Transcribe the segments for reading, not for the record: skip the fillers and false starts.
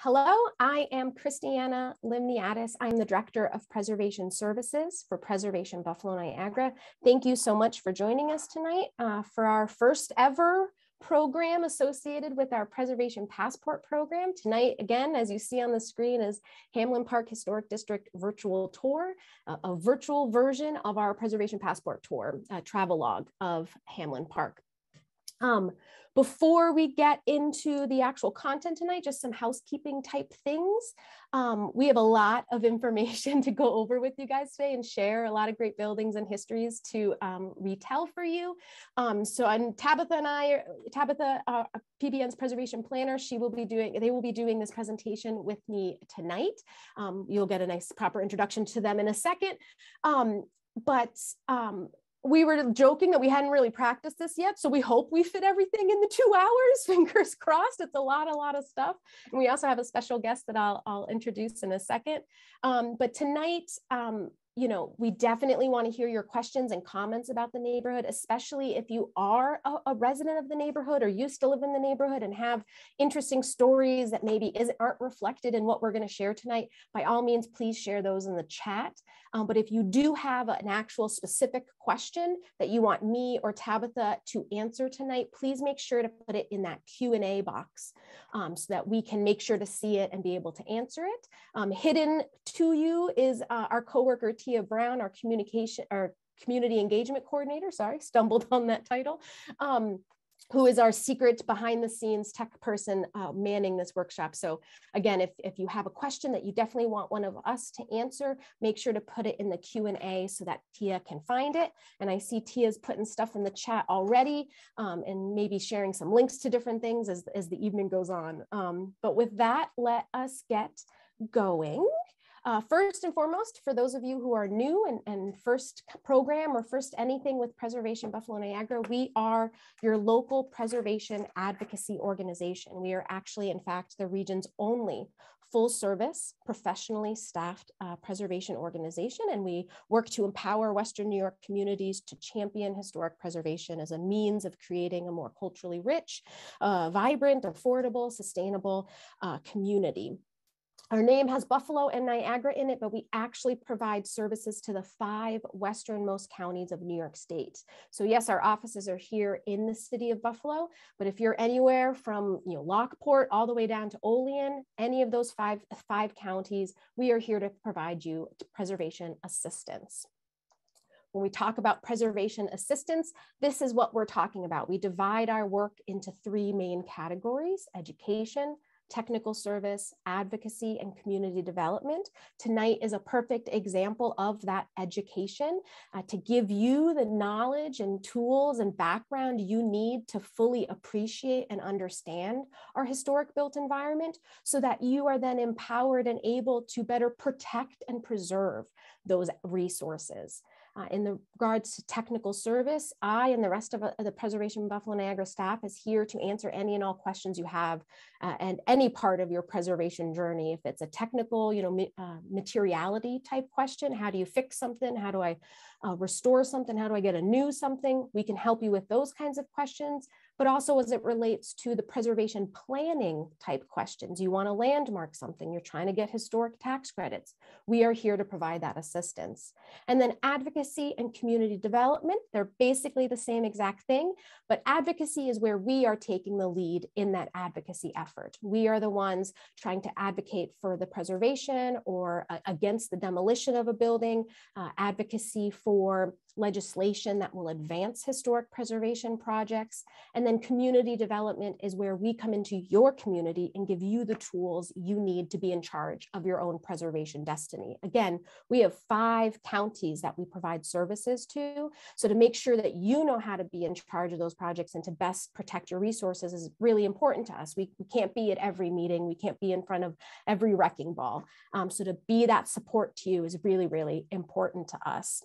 Hello, I am Christiana Limniatis. I'm the Director of Preservation Services for Preservation Buffalo Niagara. Thank you so much for joining us tonight for our first ever program associated with our Preservation Passport program. Tonight, again, as you see on the screen, is Hamlin Park Historic District virtual tour, a virtual version of our Preservation Passport tour, a travelogue of Hamlin Park. Before we get into the actual content tonight, just some housekeeping type things. We have a lot of information to go over with you guys today and share a lot of great buildings and histories to retell for you. So I'm Tabitha, PBN's preservation planner. They will be doing this presentation with me tonight. You'll get a nice proper introduction to them in a second. We were joking that we hadn't really practiced this yet, so we hope we fit everything in the 2 hours, fingers crossed. It's a lot of stuff. And we also have a special guest that I'll introduce in a second. But tonight, we definitely want to hear your questions and comments about the neighborhood, especially if you are a resident of the neighborhood or used to live in the neighborhood and have interesting stories that maybe aren't reflected in what we're going to share tonight. By all means, please share those in the chat. But if you do have an actual specific question that you want me or Tabitha to answer tonight, please make sure to put it in that Q&A box so that we can make sure to see it and be able to answer it. Hidden to you is our coworker, Tia Brown, our community engagement coordinator, stumbled on that title, who is our secret behind the scenes tech person manning this workshop. So again, if you have a question that you definitely want one of us to answer, make sure to put it in the Q&A so that Tia can find it. And I see Tia's putting stuff in the chat already and maybe sharing some links to different things as the evening goes on. But with that, let us get going. First and foremost, for those of you who are new and first program or first anything with Preservation Buffalo Niagara, we are your local preservation advocacy organization. We are actually, in fact, the region's only full service, professionally staffed preservation organization. And we work to empower Western New York communities to champion historic preservation as a means of creating a more culturally rich, vibrant, affordable, sustainable community. Our name has Buffalo and Niagara in it, but we actually provide services to the 5 westernmost counties of New York State. So yes, our offices are here in the city of Buffalo, but if you're anywhere from Lockport all the way down to Olean, any of those five counties, we are here to provide you preservation assistance. When we talk about preservation assistance, this is what we're talking about. We divide our work into 3 main categories: education, technical service, advocacy, and community development. Tonight is a perfect example of that education to give you the knowledge and tools and background you need to fully appreciate and understand our historic built environment so that you are then empowered and able to better protect and preserve those resources. In regards to technical service, I and the rest of the Preservation Buffalo Niagara staff is here to answer any and all questions you have and any part of your preservation journey. If it's a technical, materiality type question, how do you fix something? How do I restore something? How do I get a new something? We can help you with those kinds of questions, but also as it relates to the preservation planning type questions. You want to landmark something, you're trying to get historic tax credits. We are here to provide that assistance. And then advocacy and community development, they're basically the same exact thing, but advocacy is where we are taking the lead in that advocacy effort. We are the ones trying to advocate for the preservation or against the demolition of a building, advocacy for legislation that will advance historic preservation projects. And then community development is where we come into your community and give you the tools you need to be in charge of your own preservation destiny. Again, we have 5 counties that we provide services to. So to make sure that you know how to be in charge of those projects and to best protect your resources is really important to us. We can't be at every meeting. We can't be in front of every wrecking ball. So to be that support to you is really, really important to us.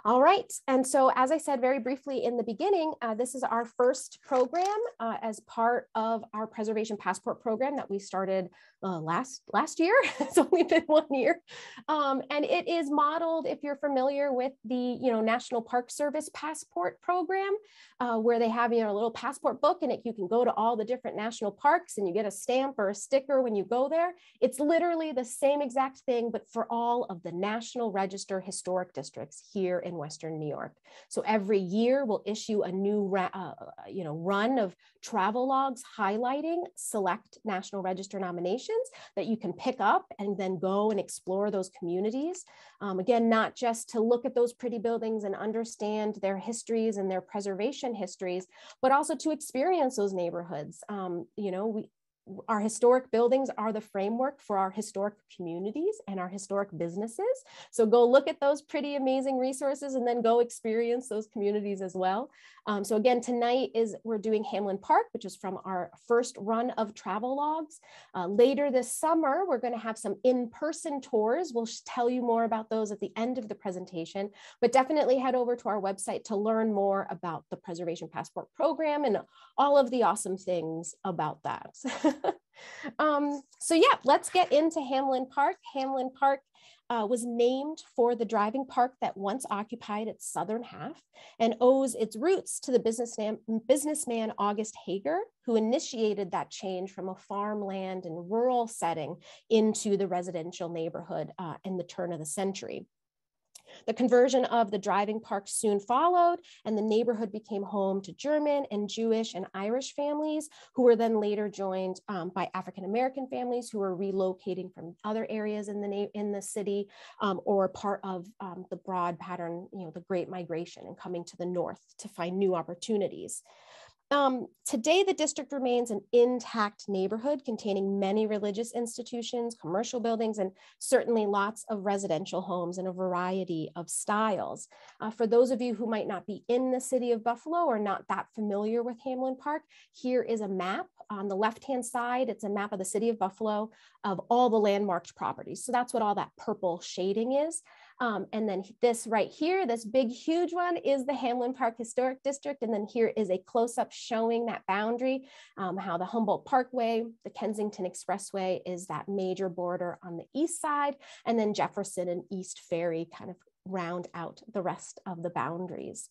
All right, and so as I said very briefly in the beginning, this is our first program as part of our Preservation Passport program that we started last year. It's only been 1 year, and it is modeled, if you're familiar with the National Park Service Passport program, where they have a little passport book, and you can go to all the different national parks, and you get a stamp or a sticker when you go there. It's literally the same exact thing, but for all of the National Register historic districts here in Western New York. So every year we'll issue a new run of travel logs highlighting select National Register nominations that you can pick up and then go and explore those communities. Again, not just to look at those pretty buildings and understand their histories and their preservation histories, but also to experience those neighborhoods. Our historic buildings are the framework for our historic communities and our historic businesses. So go look at those pretty amazing resources and then go experience those communities as well. So again, tonight we're doing Hamlin Park, which is from our first run of travel logs. Later this summer, we're going to have some in-person tours. We'll tell you more about those at the end of the presentation, but definitely head over to our website to learn more about the Preservation Passport program and all of the awesome things about that. So yeah, let's get into Hamlin Park. Hamlin Park was named for the driving park that once occupied its southern half and owes its roots to the businessman August Hager, who initiated that change from a farmland and rural setting into the residential neighborhood in the turn of the century. The conversion of the driving park soon followed, and the neighborhood became home to German and Jewish and Irish families, who were then later joined by African-American families who were relocating from other areas in the city, or part of the broad pattern, the Great Migration, and coming to the north to find new opportunities. Today, the district remains an intact neighborhood containing many religious institutions, commercial buildings, and certainly lots of residential homes in a variety of styles. For those of you who might not be in the city of Buffalo or not that familiar with Hamlin Park, here is a map. On the left-hand side, it's a map of the city of Buffalo of all the landmarked properties. So that's what all that purple shading is. And then this right here, this big, huge one is the Hamlin Park Historic District. And then here is a close-up showing that boundary, how the Humboldt Parkway, the Kensington Expressway is that major border on the east side, and then Jefferson and East Ferry kind of round out the rest of the boundaries.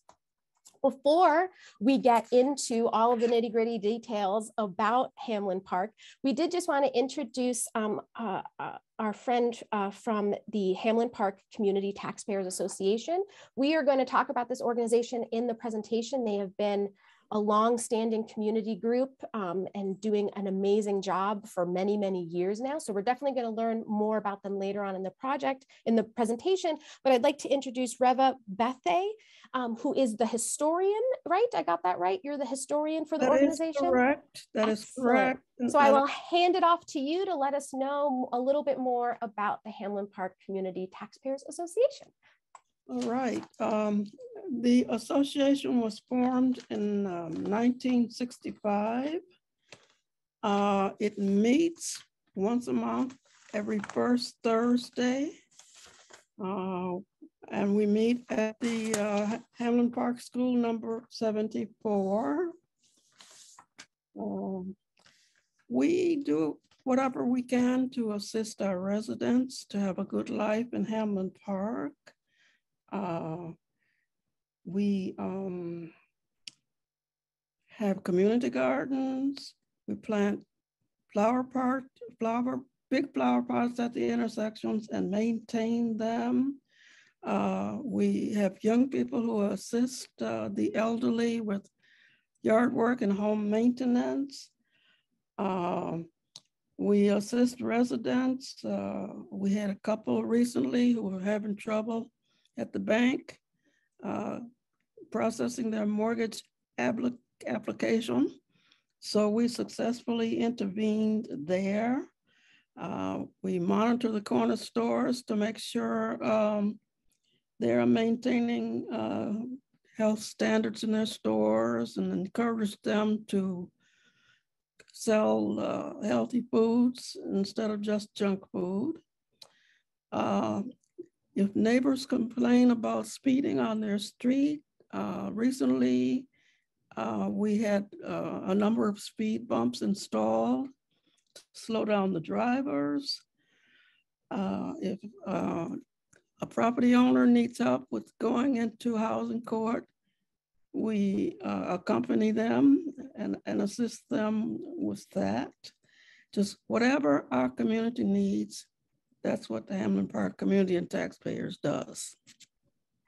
Before we get into all of the nitty-gritty details about Hamlin Park, we did just want to introduce our friend from the Hamlin Park Community Taxpayers Association. We are going to talk about this organization in the presentation. They have been a long-standing community group and doing an amazing job for many, many years now. So we're definitely going to learn more about them later on in the presentation. But I'd like to introduce Reva Bethe, who is the historian, right? I got that right? You're the historian for the organization? That is correct. That is correct. So I will hand it off to you to let us know a little bit more about the Hamlin Park Community Taxpayers Association. All right. The association was formed in 1965. It meets once a month, every first Thursday. And we meet at the Hamlin Park School number 74. We do whatever we can to assist our residents to have a good life in Hamlin Park. We have community gardens. We plant big flower pots at the intersections and maintain them. We have young people who assist the elderly with yard work and home maintenance. We assist residents. We had a couple recently who were having trouble at the bank, processing their mortgage application. So we successfully intervened there. We monitor the corner stores to make sure they are maintaining health standards in their stores and encourage them to sell healthy foods instead of just junk food. If neighbors complain about speeding on their street, recently we had a number of speed bumps installed to slow down the drivers. If a property owner needs help with going into housing court, we accompany them and assist them with that. Just whatever our community needs, that's what the Hamlin Park Community and Taxpayers does.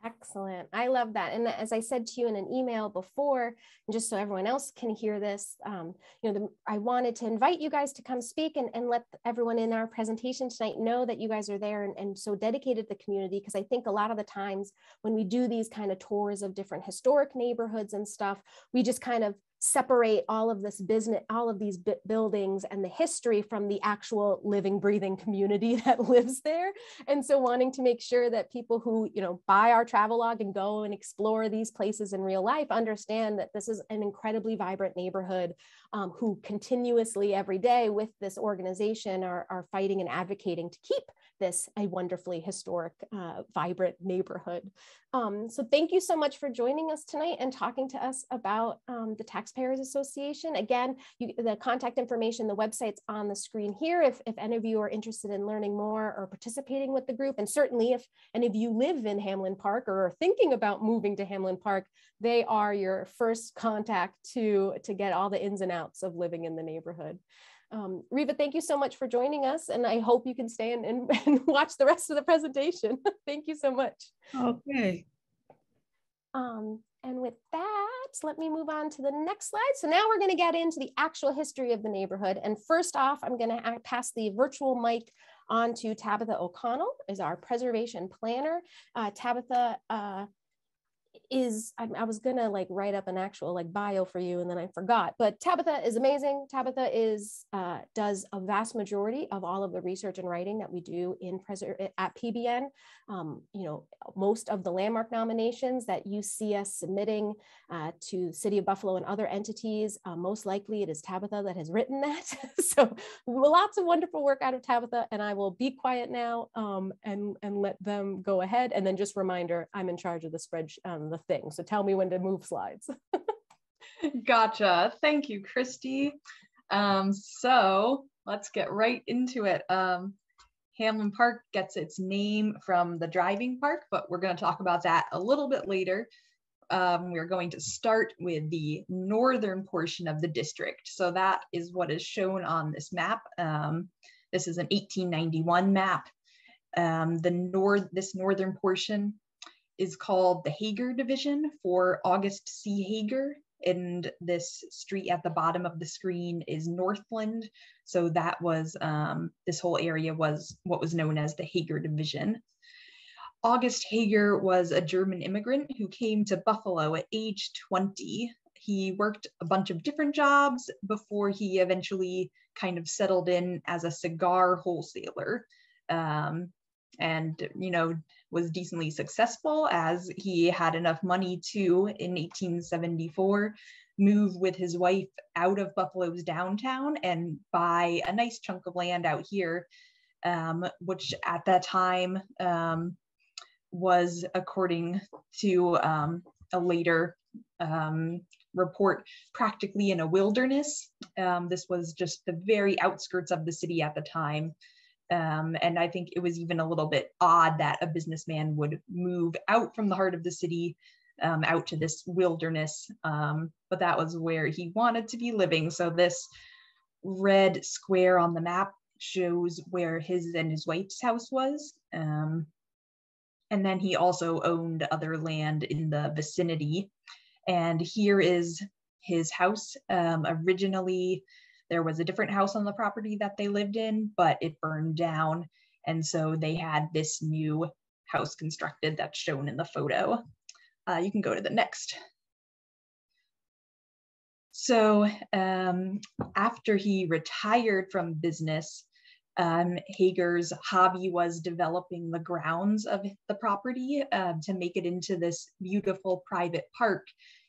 Excellent. I love that. And as I said to you in an email before, and just so everyone else can hear this, I wanted to invite you guys to come speak and let everyone in our presentation tonight know that you guys are there and so dedicated to the community. Because I think a lot of the times when we do these kind of tours of different historic neighborhoods and stuff, we just kind of separate all of this business, all of these buildings and the history from the actual living, breathing community that lives there. And so wanting to make sure that people who, buy our travelogue and go and explore these places in real life understand that this is an incredibly vibrant neighborhood who continuously every day with this organization are fighting and advocating to keep this a wonderfully historic, vibrant neighborhood. So thank you so much for joining us tonight and talking to us about the Taxpayers Association. Again, the contact information, the website's on the screen here if any of you are interested in learning more or participating with the group. And certainly if any of you live in Hamlin Park or are thinking about moving to Hamlin Park, they are your first contact to get all the ins and outs of living in the neighborhood. Reva, thank you so much for joining us, and I hope you can stay and watch the rest of the presentation. Thank you so much. Okay. And with that, let me move on to the next slide. So now we're going to get into the actual history of the neighborhood. And first off, I'm going to pass the virtual mic on to Tabitha O'Connell, is our preservation planner. Tabitha I was gonna write up an actual bio for you and then I forgot, but Tabitha is amazing. Tabitha does a vast majority of all of the research and writing that we do at PBN. Most of the landmark nominations that you see us submitting to City of Buffalo and other entities, most likely it is Tabitha that has written that. So lots of wonderful work out of Tabitha, and I will be quiet now and let them go ahead. And then just reminder, I'm in charge of the spreadsheet, the thing. So tell me when to move slides. Gotcha. Thank you, Christy. So let's get right into it. Hamlin Park gets its name from the driving park, but we're going to talk about that a little bit later. We're going to start with the northern portion of the district. So that is what is shown on this map. This is an 1891 map. This northern portion is called the Hager Division for August C. Hager. And this street at the bottom of the screen is Northland. So that was, this whole area was what was known as the Hager Division. August Hager was a German immigrant who came to Buffalo at age 20. He worked a bunch of different jobs before he eventually kind of settled in as a cigar wholesaler. And was decently successful as he had enough money to, in 1874, move with his wife out of Buffalo's downtown and buy a nice chunk of land out here, which at that time was, according to a later report, practically in a wilderness. This was just the very outskirts of the city at the time. And I think it was even a little bit odd that a businessman would move out from the heart of the city out to this wilderness, but that was where he wanted to be living. So this red square on the map shows where his and his wife's house was. And then he also owned other land in the vicinity. And here is his house. Originally, there was a different house on the property that they lived in, but it burned down. And so they had this new house constructed that's shown in the photo. You can go to the next. So after he retired from business, Hager's hobby was developing the grounds of the property to make it into this beautiful private park.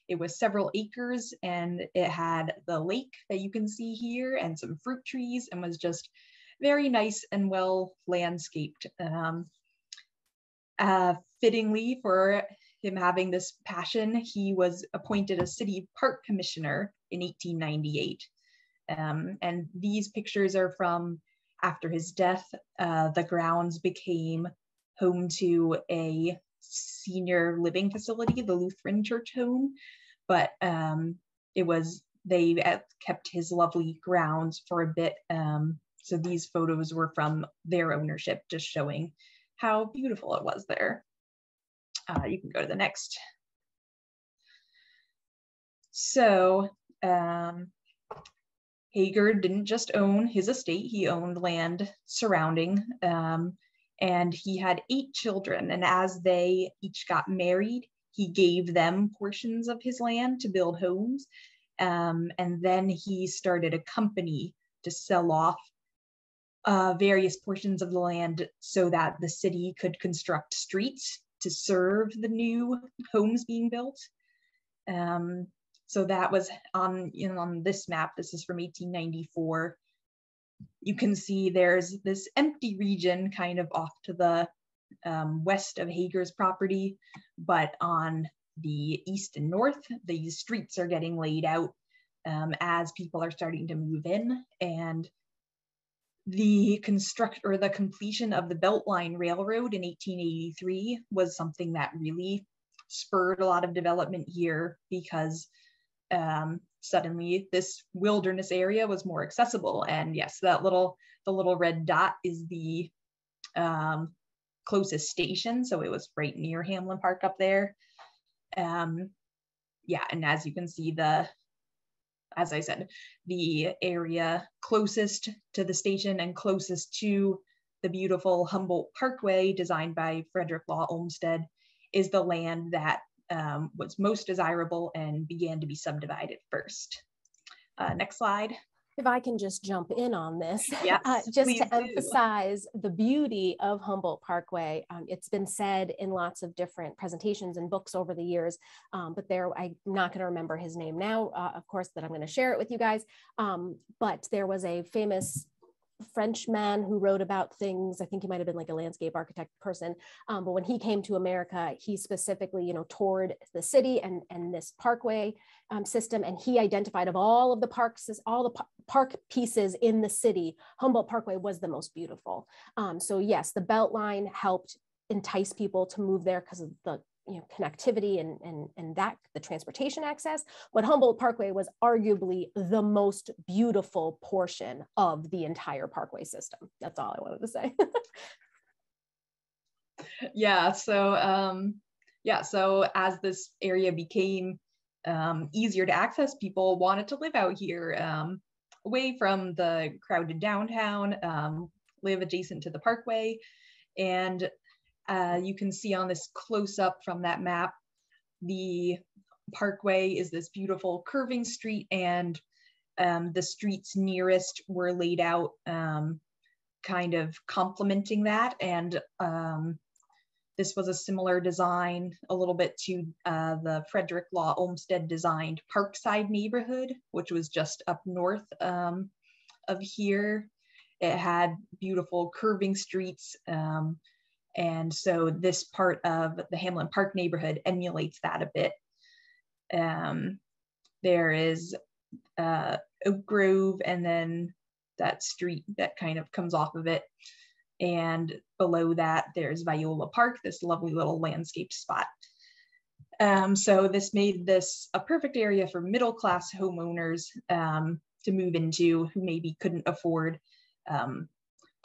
It was several acres and it had the lake that you can see here and some fruit trees and was just very nice and well landscaped. Fittingly for him having this passion, he was appointed a city park commissioner in 1898. And these pictures are from after his death. The grounds became home to a senior living facility, the Lutheran church home, but they kept his lovely grounds for a bit. So these photos were from their ownership, just showing how beautiful it was there. You can go to the next. So Hager didn't just own his estate, he owned land surrounding, and he had 8 children. And as they each got married, he gave them portions of his land to build homes. And then he started a company to sell off various portions of the land so that the city could construct streets to serve the new homes being built. So that was on this map. This is from 1894. You can see there's this empty region kind of off to the west of Hager's property, but on the east and north, these streets are getting laid out as people are starting to move in. And the completion of the Beltline Railroad in 1883 was something that really spurred a lot of development here, because suddenly this wilderness area was more accessible. And yes, the little red dot is the closest station, so it was right near Hamlin Park up there. Yeah, and as you can see, as I said, the area closest to the station and closest to the beautiful Humboldt Parkway designed by Frederick Law Olmsted is the land that was most desirable and began to be subdivided first. Next slide. If I can just jump in on this, yes, just to emphasize the beauty of Humboldt Parkway. It's been said in lots of different presentations and books over the years, but I'm not going to remember his name now, of course, that I'm going to share it with you guys. But there was a famous Frenchman who wrote about things. I think he might have been like a landscape architect person, but when he came to America, he specifically, toured the city and this parkway system, and he identified of all of the parks, all the park pieces in the city, Humboldt Parkway was the most beautiful. So yes, the Beltline helped entice people to move there because of the connectivity and that the transportation access, but Humboldt Parkway was arguably the most beautiful portion of the entire parkway system. That's all I wanted to say. Yeah, so as this area became easier to access, people wanted to live out here, away from the crowded downtown, live adjacent to the parkway. And you can see on this close-up from that map, the parkway is this beautiful curving street, and the streets nearest were laid out kind of complementing that. And this was a similar design a little bit to the Frederick Law Olmsted designed Parkside neighborhood, which was just up north of here. It had beautiful curving streets. And so this part of the Hamlin Park neighborhood emulates that a bit. There is Oak Grove, and then that street that kind of comes off of it. And below that, there's Viola Park, this lovely little landscaped spot. So this made this a perfect area for middle-class homeowners to move into, who maybe couldn't afford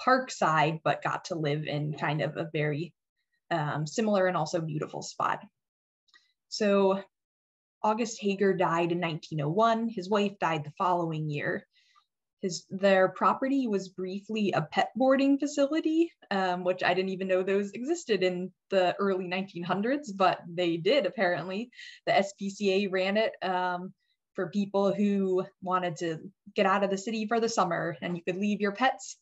Parkside, but got to live in kind of a very similar and also beautiful spot. So August Hager died in 1901. His wife died the following year. Their property was briefly a pet boarding facility, which I didn't even know those existed in the early 1900s, but they did apparently. The SPCA ran it for people who wanted to get out of the city for the summer, and you could leave your pets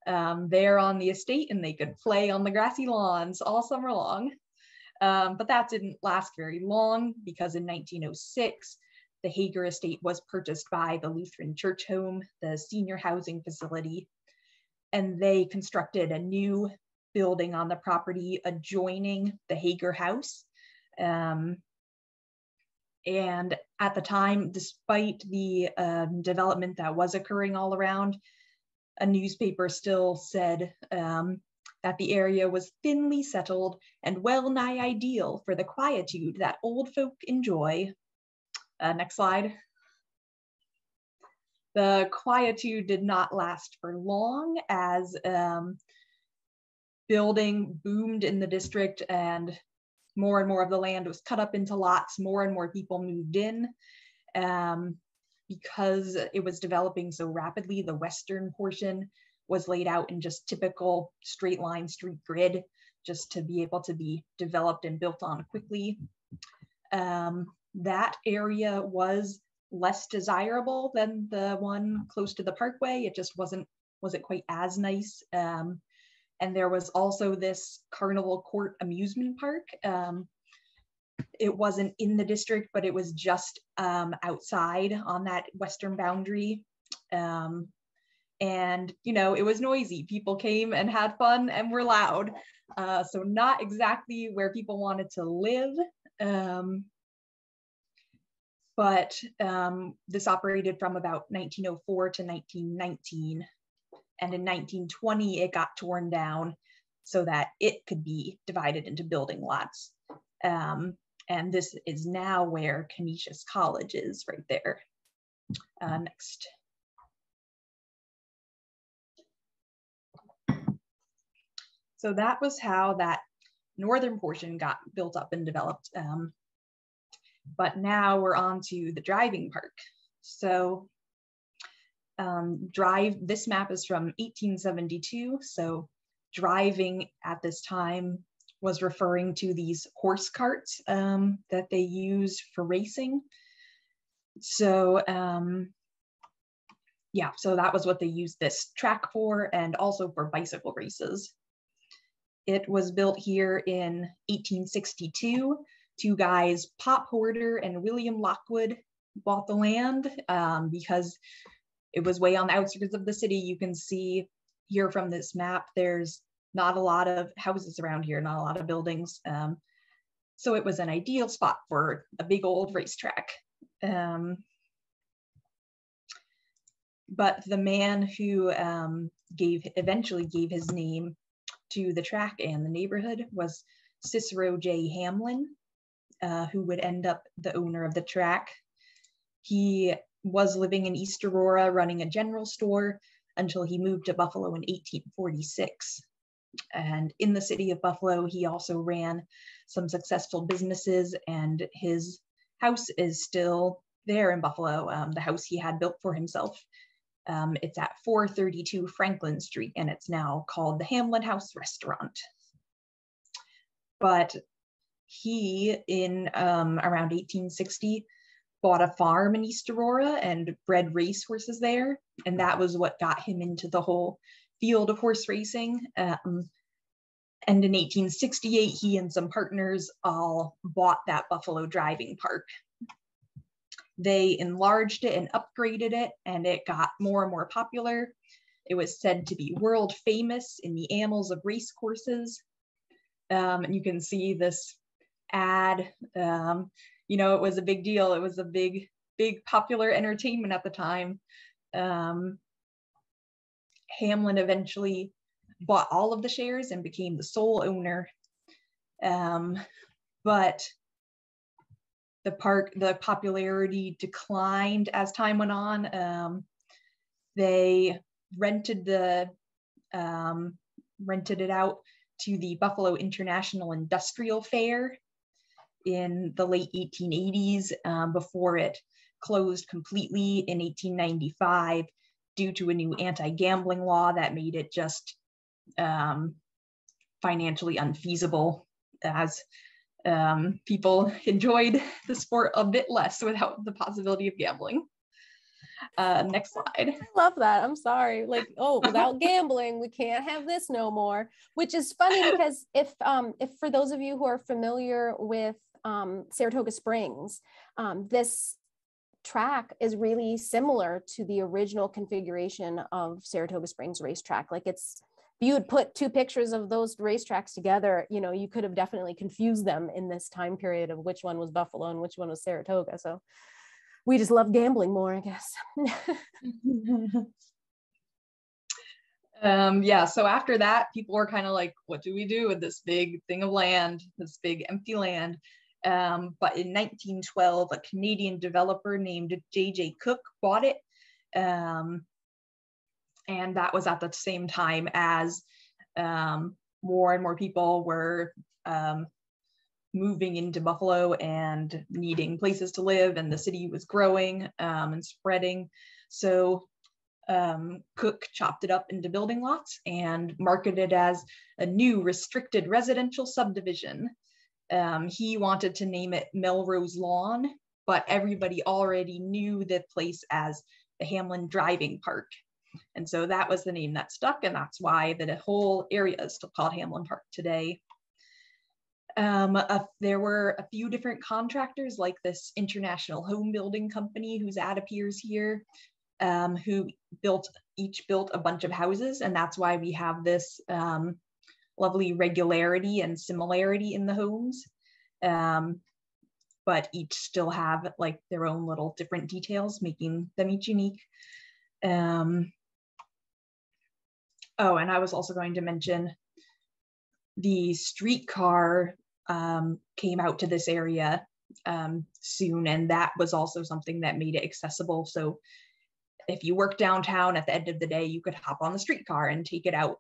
there on the estate and they could play on the grassy lawns all summer long. But that didn't last very long, because in 1906, the Hager estate was purchased by the Lutheran Church Home, the senior housing facility, and they constructed a new building on the property adjoining the Hager house. And at the time, despite the development that was occurring all around, a newspaper still said that the area was thinly settled and well nigh ideal for the quietude that old folk enjoy. Next slide. The quietude did not last for long, as building boomed in the district and more of the land was cut up into lots. More and more people moved in. Because it was developing so rapidly, the western portion was laid out in just typical straight line street grid, just to be able to be developed and built on quickly. That area was less desirable than the one close to the Parkway. It just wasn't quite as nice. And there was also this Carnival Court amusement park. It wasn't in the district, but it was just outside on that western boundary. And, you know, it was noisy. People came and had fun and were loud. So not exactly where people wanted to live. But this operated from about 1904 to 1919. And in 1920, it got torn down so that it could be divided into building lots. And this is now where Canisius College is, right there. Next. So that was how that northern portion got built up and developed. But now we're on to the driving park. So this map is from 1872. So driving at this time was referring to these horse carts that they used for racing. So yeah, so that was what they used this track for, and also for bicycle races. It was built here in 1862. Two guys, Pop Horder and William Lockwood, bought the land because it was way on the outskirts of the city. You can see here from this map, there's not a lot of houses around here, not a lot of buildings. So it was an ideal spot for a big old racetrack. But the man who eventually gave his name to the track and the neighborhood was Cicero J Hamlin, who would end up the owner of the track. He was living in East Aurora, running a general store until he moved to Buffalo in 1846. And in the city of Buffalo, he also ran some successful businesses, and his house is still there in Buffalo, the house he had built for himself. It's at 432 Franklin Street, and it's now called the Hamlin House Restaurant. But he, in around 1860, bought a farm in East Aurora and bred racehorses there. And that was what got him into the whole field of horse racing. And in 1868, he and some partners all bought that Buffalo driving park. They enlarged it and upgraded it, and it got more and more popular. It was said to be world famous in the annals of race courses. And you can see this ad. You know, it was a big deal. It was a big popular entertainment at the time. Hamlin eventually bought all of the shares and became the sole owner. But the popularity declined as time went on. They rented it out to the Buffalo International Industrial Fair in the late 1880s, before it closed completely in 1895 due to a new anti-gambling law that made it just financially unfeasible, as people enjoyed the sport a bit less without the possibility of gambling. Next slide. I love that. I'm sorry. Like, oh, without gambling, we can't have this no more. Which is funny because if for those of you who are familiar with Saratoga Springs, this track is really similar to the original configuration of Saratoga Springs racetrack. Like, it's you would put two pictures of those racetracks together, you know, you could have definitely confused them in this time period of which one was Buffalo and which one was Saratoga. So we just love gambling more, I guess. Yeah, so after that, people were kind of like, what do we do with this big thing of land, this big empty land? But in 1912, a Canadian developer named J.J. Cook bought it. And that was at the same time as more and more people were moving into Buffalo and needing places to live, and the city was growing and spreading. So Cook chopped it up into building lots and marketed it as a new restricted residential subdivision. He wanted to name it Melrose Lawn, but everybody already knew the place as the Hamlin Driving Park. And so that was the name that stuck, and that's why the whole area is still called Hamlin Park today. There were a few different contractors, like this international home building company whose ad appears here, who each built a bunch of houses, and that's why we have this lovely regularity and similarity in the homes. But each still have like their own little different details, making them each unique. Oh, and I was also going to mention the streetcar came out to this area soon, and that was also something that made it accessible. So if you work downtown, at the end of the day, you could hop on the streetcar and take it out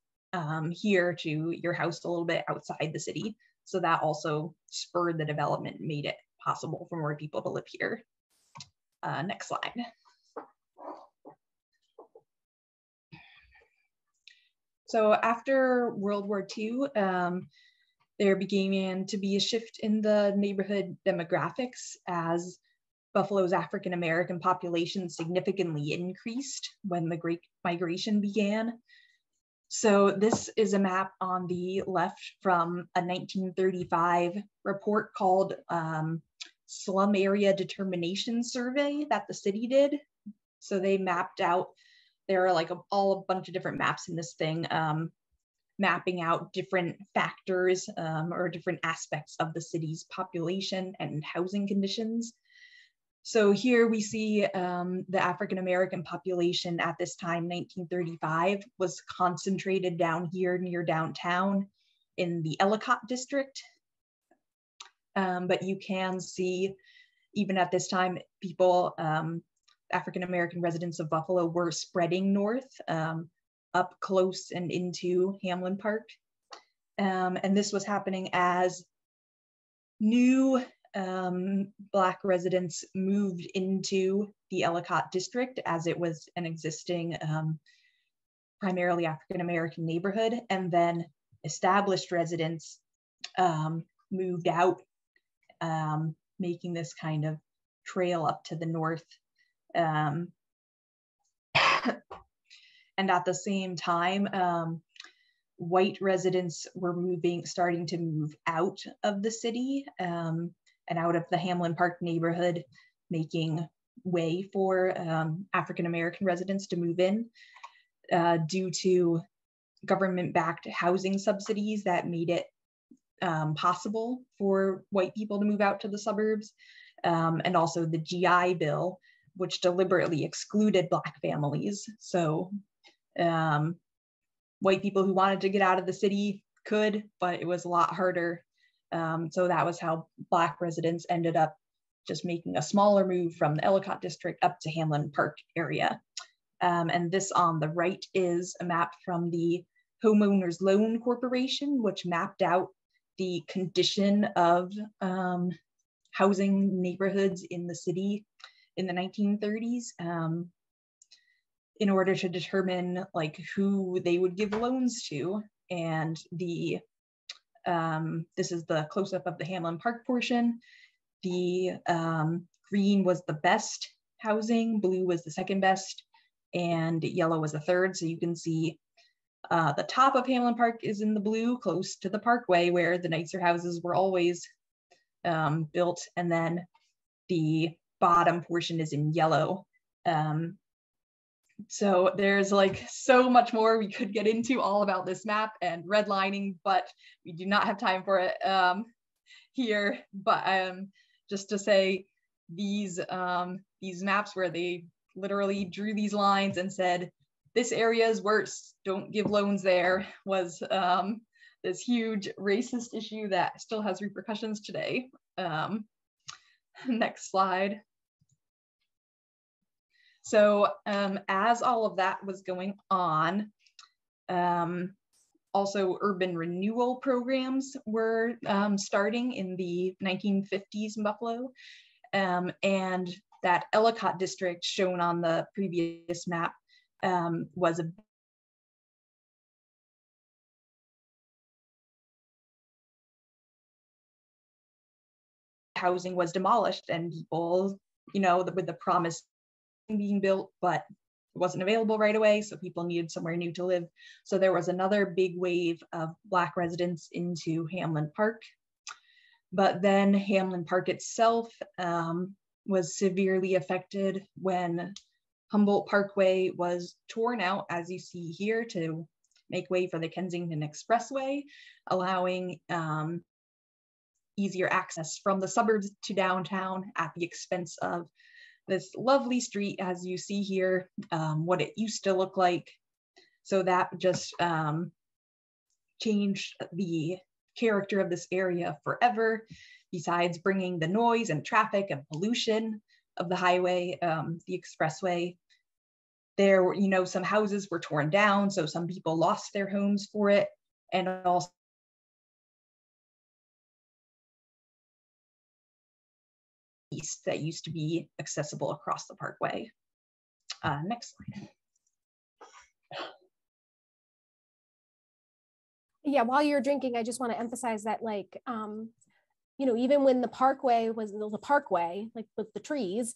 here to your house a little bit outside the city. So that also spurred the development, made it possible for more people to live here. Next slide. So after World War II, there began to be a shift in the neighborhood demographics as Buffalo's African-American population significantly increased when the Great Migration began. So this is a map on the left from a 1935 report called Slum Area Determination Survey that the city did. So they mapped out, there are like a bunch of different maps in this thing, mapping out different factors or different aspects of the city's population and housing conditions. So here we see the African-American population at this time, 1935, was concentrated down here near downtown in the Ellicott district. But you can see, even at this time, people, African-American residents of Buffalo were spreading north, up close and into Hamlin Park. And this was happening as new Black residents moved into the Ellicott district, as it was an existing primarily African-American neighborhood, and then established residents moved out, making this kind of trail up to the north. And at the same time, white residents were starting to move out of the city and out of the Hamlin Park neighborhood, making way for African-American residents to move in due to government-backed housing subsidies that made it possible for white people to move out to the suburbs, and also the GI Bill, which deliberately excluded Black families. So white people who wanted to get out of the city could, but it was a lot harder. So that was how Black residents ended up just making a smaller move from the Ellicott district up to Hamlin Park area. And this on the right is a map from the Homeowners Loan Corporation, which mapped out the condition of housing neighborhoods in the city in the 1930s in order to determine like who they would give loans to. And the this is the close-up of the Hamlin Park portion. The green was the best housing, blue was the second best, and yellow was the third. So you can see the top of Hamlin Park is in the blue, close to the Parkway, where the nicer houses were always built, and then the bottom portion is in yellow, So there's like so much more we could get into all about this map and redlining, but we do not have time for it here. But just to say, these maps where they literally drew these lines and said, this area is worse, don't give loans there, was this huge racist issue that still has repercussions today. Next slide. So as all of that was going on, also urban renewal programs were starting in the 1950s in Buffalo. And that Ellicott district shown on the previous map was a housing was demolished, and people, you know, with the promise being built, but it wasn't available right away, so people needed somewhere new to live. So there was another big wave of Black residents into Hamlin Park. But then Hamlin Park itself was severely affected when Humboldt Parkway was torn out, as you see here, to make way for the Kensington Expressway, allowing easier access from the suburbs to downtown at the expense of this lovely street, as you see here, what it used to look like. So that just changed the character of this area forever, besides bringing the noise and traffic and pollution of the highway, the expressway. There were, you know, some houses were torn down, so some people lost their homes for it, and also that used to be accessible across the parkway. Next slide. Yeah, while you're drinking, I just want to emphasize that, like, you know, even when the parkway was the parkway, like with the trees,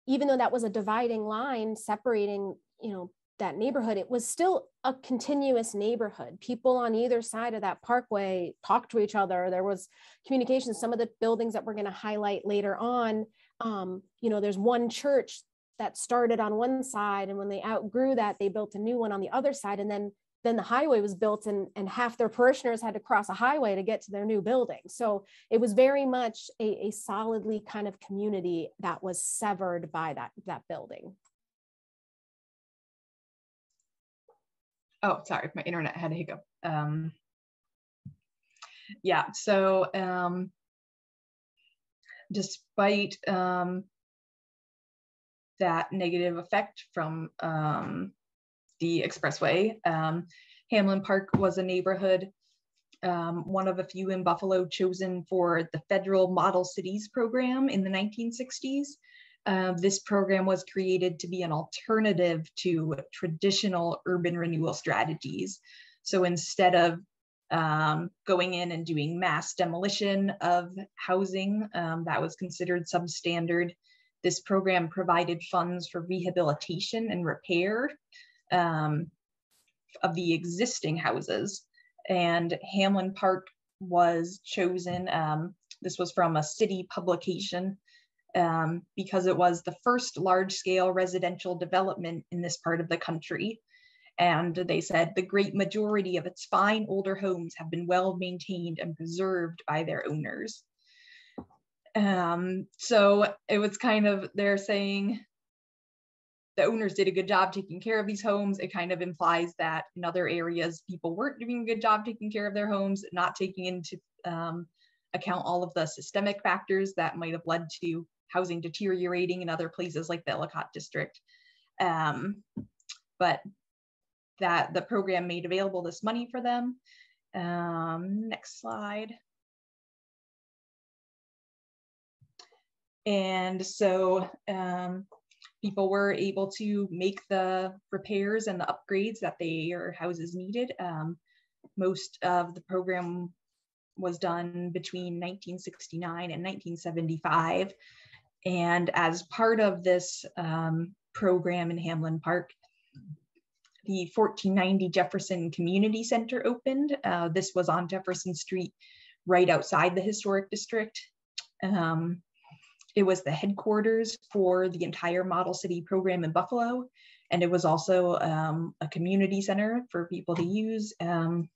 even though that was a dividing line separating, you know, that neighborhood, it was still a continuous neighborhood. People on either side of that parkway talked to each other. There was communication. Some of the buildings that we're going to highlight later on, you know, there's one church that started on one side, and when they outgrew that, they built a new one on the other side. And then the highway was built, and half their parishioners had to cross a highway to get to their new building. So it was very much a solidly kind of community that was severed by that building. Oh, sorry, my internet had a hiccup. Yeah, so despite that negative effect from the expressway, Hamlin Park was a neighborhood, one of a few in Buffalo, chosen for the federal Model Cities program in the 1960s. This program was created to be an alternative to traditional urban renewal strategies. So instead of going in and doing mass demolition of housing that was considered substandard, this program provided funds for rehabilitation and repair of the existing houses. And Hamlin Park was chosen, this was from a city publication, because it was the first large-scale residential development in this part of the country. And they said the great majority of its fine older homes have been well maintained and preserved by their owners. So it was kind of, they're saying the owners did a good job taking care of these homes. It kind of implies that in other areas, people weren't doing a good job taking care of their homes, not taking into account all of the systemic factors that might have led to housing deteriorating in other places like the Ellicott district. But that the program made available this money for them. Next slide. And so people were able to make the repairs and the upgrades that their houses needed. Most of the program was done between 1969 and 1975. And as part of this program in Hamlin Park, the 1490 Jefferson Community Center opened. This was on Jefferson Street, right outside the historic district. It was the headquarters for the entire Model City program in Buffalo. And it was also a community center for people to use. And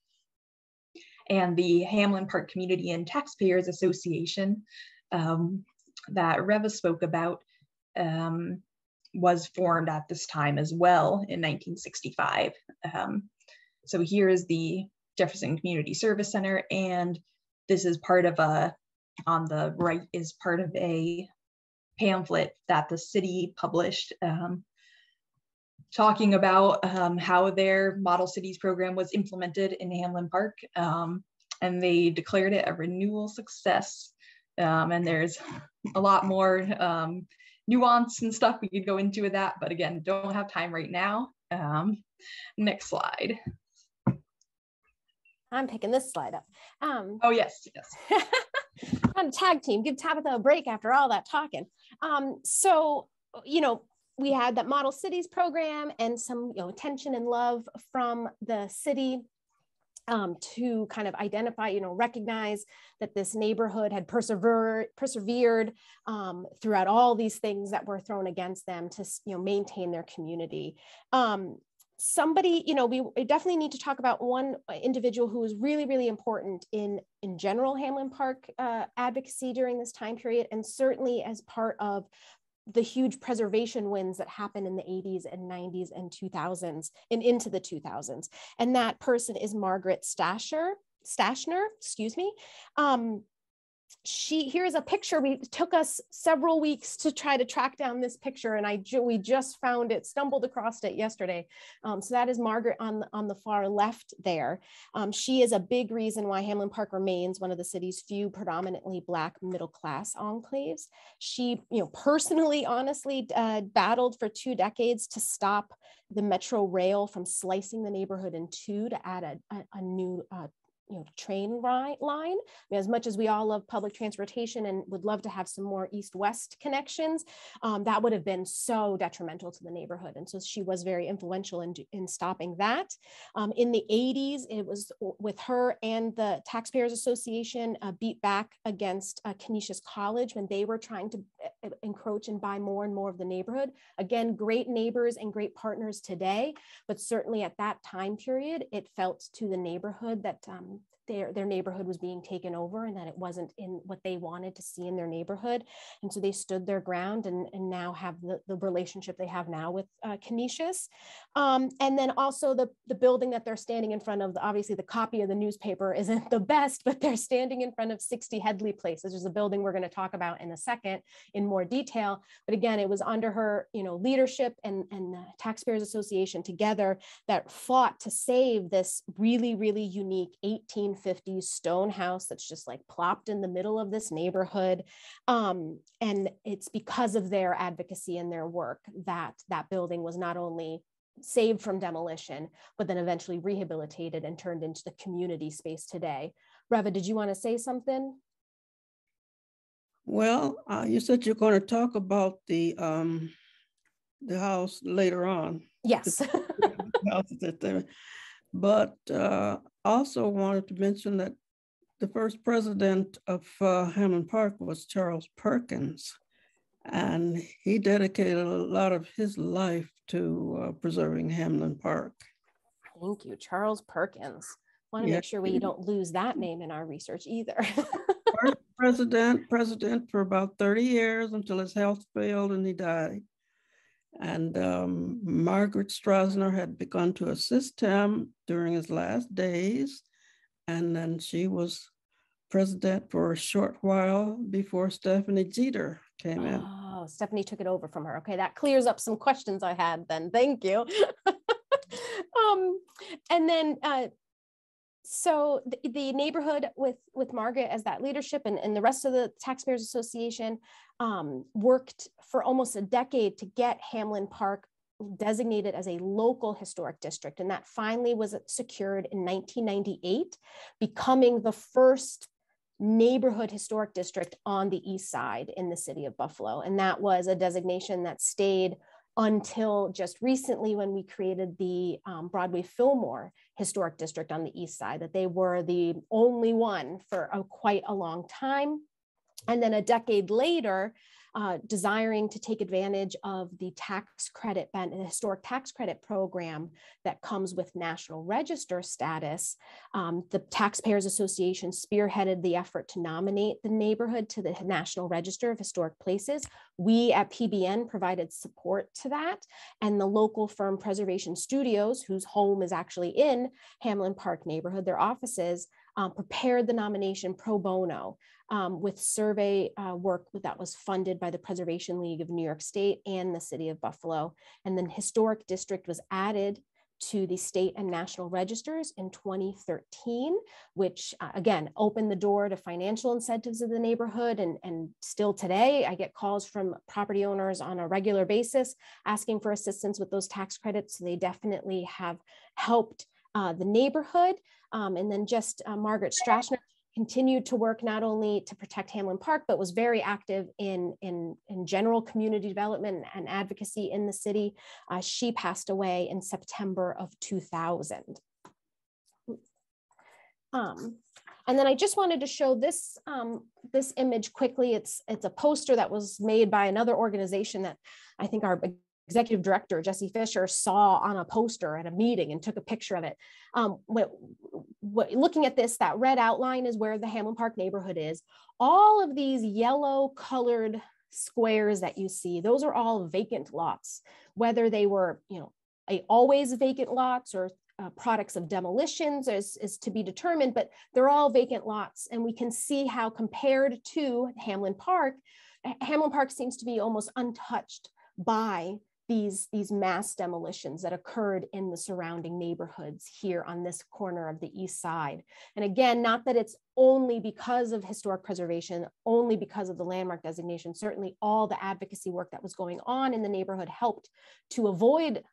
the Hamlin Park Community and Taxpayers Association that Reva spoke about was formed at this time as well in 1965. So here is the Jefferson Community Service Center, and this is part of on the right is part of a pamphlet that the city published talking about how their Model Cities program was implemented in Hamlin Park, and they declared it a renewal success. And there's a lot more nuance and stuff we could go into with that, but again, don't have time right now. Next slide. I'm picking this slide up. Oh, yes. On a tag team, give Tabitha a break after all that talking. So, we had that Model Cities program and some attention and love from the city to kind of identify, recognize that this neighborhood had persevered throughout all these things that were thrown against them to, maintain their community. We definitely need to talk about one individual who was really, really important in general Hamlin Park advocacy during this time period, and certainly as part of the huge preservation wins that happened in the 80s and 90s and 2000s and into the 2000s. And that person is Margaret Stashner, excuse me. Here's a picture. It took us several weeks to try to track down this picture, and we just found it, stumbled across it yesterday. So that is Margaret on the far left there. She is a big reason why Hamlin Park remains one of the city's few predominantly Black middle-class enclaves. She, personally, honestly, battled for 2 decades to stop the Metro Rail from slicing the neighborhood in two to add a new train line. As much as we all love public transportation and would love to have some more east-west connections, that would have been so detrimental to the neighborhood. And so she was very influential in stopping that. In the 80s, it was with her and the Taxpayers Association beat back against Canisius College when they were trying to encroach and buy more and more of the neighborhood. Again, great neighbors and great partners today, but certainly at that time period, it felt to the neighborhood that their neighborhood was being taken over and that it wasn't in what they wanted to see in their neighborhood. And so they stood their ground and now have the relationship they have now with Canisius. And then also the building that they're standing in front of, obviously the copy of the newspaper isn't the best, but they're standing in front of 60 Headley Place, which is a building we're going to talk about in a second in more detail. But again, it was under her leadership and the Taxpayers Association together that fought to save this really, really unique 1850s stone house that's just like plopped in the middle of this neighborhood. And it's because of their advocacy and their work that that building was not only saved from demolition, but then eventually rehabilitated and turned into the community space today. Reva, did you want to say something? Well, you said you're going to talk about the house later on. Yes. But also wanted to mention that the first president of Hamlin Park was Charles Perkins, and he dedicated a lot of his life to preserving Hamlin Park. Thank you, Charles Perkins. Want to make sure we don't lose that name in our research either. President for about 30 years until his health failed and he died. And Margaret Strassner had begun to assist him during his last days. And then she was president for a short while before Stephanie Jeter came in. Oh, Stephanie took it over from her. Okay, that clears up some questions I had then. Thank you. And then, so the neighborhood with Margaret as that leadership and the rest of the Taxpayers Association worked for almost a decade to get Hamlin Park designated as a local historic district. And that finally was secured in 1998, becoming the first neighborhood historic district on the east side in the city of Buffalo. And that was a designation that stayed until just recently when we created the Broadway Fillmore Historic District on the east side, that they were the only one for quite a long time. And then a decade later, desiring to take advantage of the tax credit, the historic tax credit program that comes with National Register status. The Taxpayers Association spearheaded the effort to nominate the neighborhood to the National Register of Historic Places. We at PBN provided support to that, and the local firm Preservation Studios, whose home is actually in Hamlin Park neighborhood, their offices, prepared the nomination pro bono with survey work that was funded by the Preservation League of New York State and the City of Buffalo. And then Historic District was added to the state and national registers in 2013, which again, opened the door to financial incentives of the neighborhood. And still today, I get calls from property owners on a regular basis asking for assistance with those tax credits. So they definitely have helped the neighborhood. And then just Margaret Strashner continued to work not only to protect Hamlin Park, but was very active in general community development and advocacy in the city. She passed away in September of 2000. And then I just wanted to show this, this image quickly. It's a poster that was made by another organization that I think our executive director, Jesse Fisher, saw on a poster at a meeting and took a picture of it. Looking at this, that red outline is where the Hamlin Park neighborhood is. All of these yellow colored squares that you see, those are all vacant lots, whether they were, always vacant lots or products of demolitions is to be determined, but they're all vacant lots. And we can see how compared to Hamlin Park seems to be almost untouched by these mass demolitions that occurred in the surrounding neighborhoods here on this corner of the east side. And again, not that it's only because of historic preservation, only because of the landmark designation. Certainly all the advocacy work that was going on in the neighborhood helped to avoid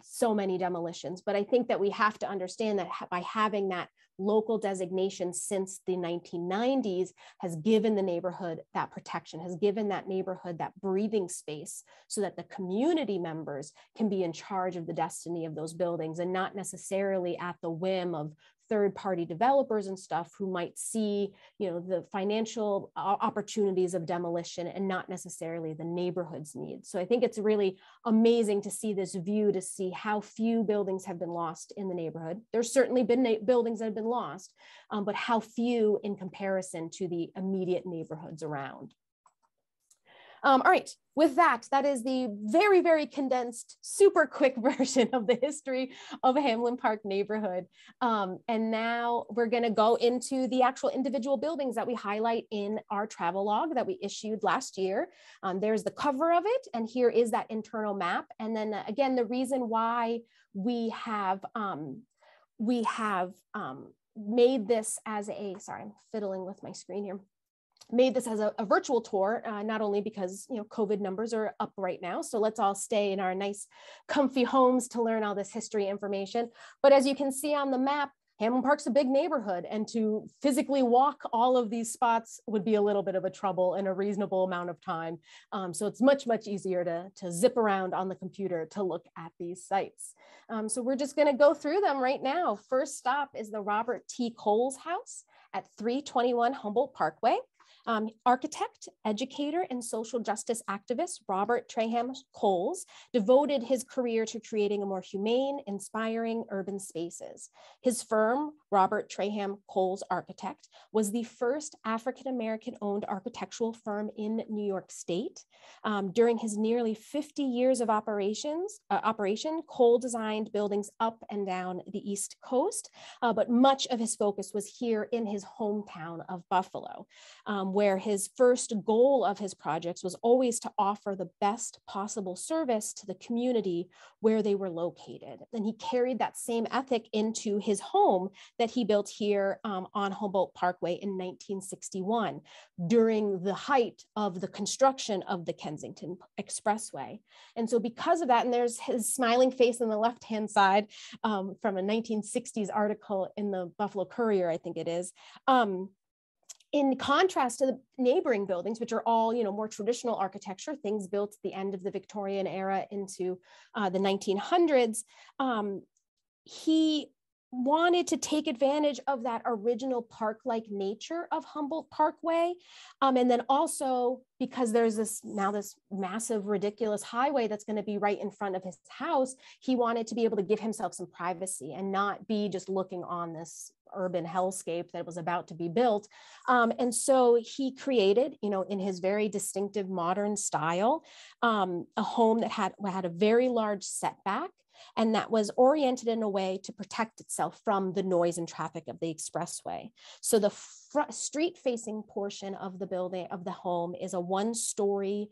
so many demolitions. But I think that we have to understand that by having that local designation since the 1990s has given the neighborhood that protection, has given that neighborhood that breathing space so that the community members can be in charge of the destiny of those buildings and not necessarily at the whim of third-party developers and stuff who might see, the financial opportunities of demolition and not necessarily the neighborhood's needs. So I think it's really amazing to see this view, to see how few buildings have been lost in the neighborhood. There's certainly been buildings that have been lost, but how few in comparison to the immediate neighborhoods around. All right, with that is the very, very condensed, super quick version of the history of Hamlin Park neighborhood. And now we're gonna go into the actual individual buildings that we highlight in our travel log that we issued last year. There's the cover of it, and here is that internal map. And then again, the reason why we have made this as a, sorry, I'm fiddling with my screen here. Made this as a virtual tour, not only because COVID numbers are up right now, so let's all stay in our nice comfy homes to learn all this history information, but as you can see on the map, Hamlin Park's a big neighborhood, and to physically walk all of these spots would be a little bit of a trouble in a reasonable amount of time. So it's much, much easier to zip around on the computer to look at these sites. So we're just gonna go through them right now. First stop is the Robert T. Coles House at 321 Humboldt Parkway. Architect, educator, and social justice activist Robert Traham Coles devoted his career to creating a more humane, inspiring urban spaces. His firm, Robert Traham Coles Architect, was the first African-American owned architectural firm in New York State. During his nearly 50 years of operation, Cole designed buildings up and down the East Coast, but much of his focus was here in his hometown of Buffalo, where his first goal of his projects was always to offer the best possible service to the community where they were located. And he carried that same ethic into his home that he built here on Humboldt Parkway in 1961, during the height of the construction of the Kensington Expressway. And so because of that, and there's his smiling face on the left-hand side from a 1960s article in the Buffalo Courier, I think it is, in contrast to the neighboring buildings, which are all, more traditional architecture, things built at the end of the Victorian era into the 1900s, he wanted to take advantage of that original park-like nature of Humboldt Parkway. And then also because there's this massive, ridiculous highway that's going to be right in front of his house, he wanted to be able to give himself some privacy and not be just looking on this urban hellscape that was about to be built. And so he created, in his very distinctive modern style, a home that had a very large setback, and that was oriented in a way to protect itself from the noise and traffic of the expressway. So the street-facing portion of the building, of the home, is a one-story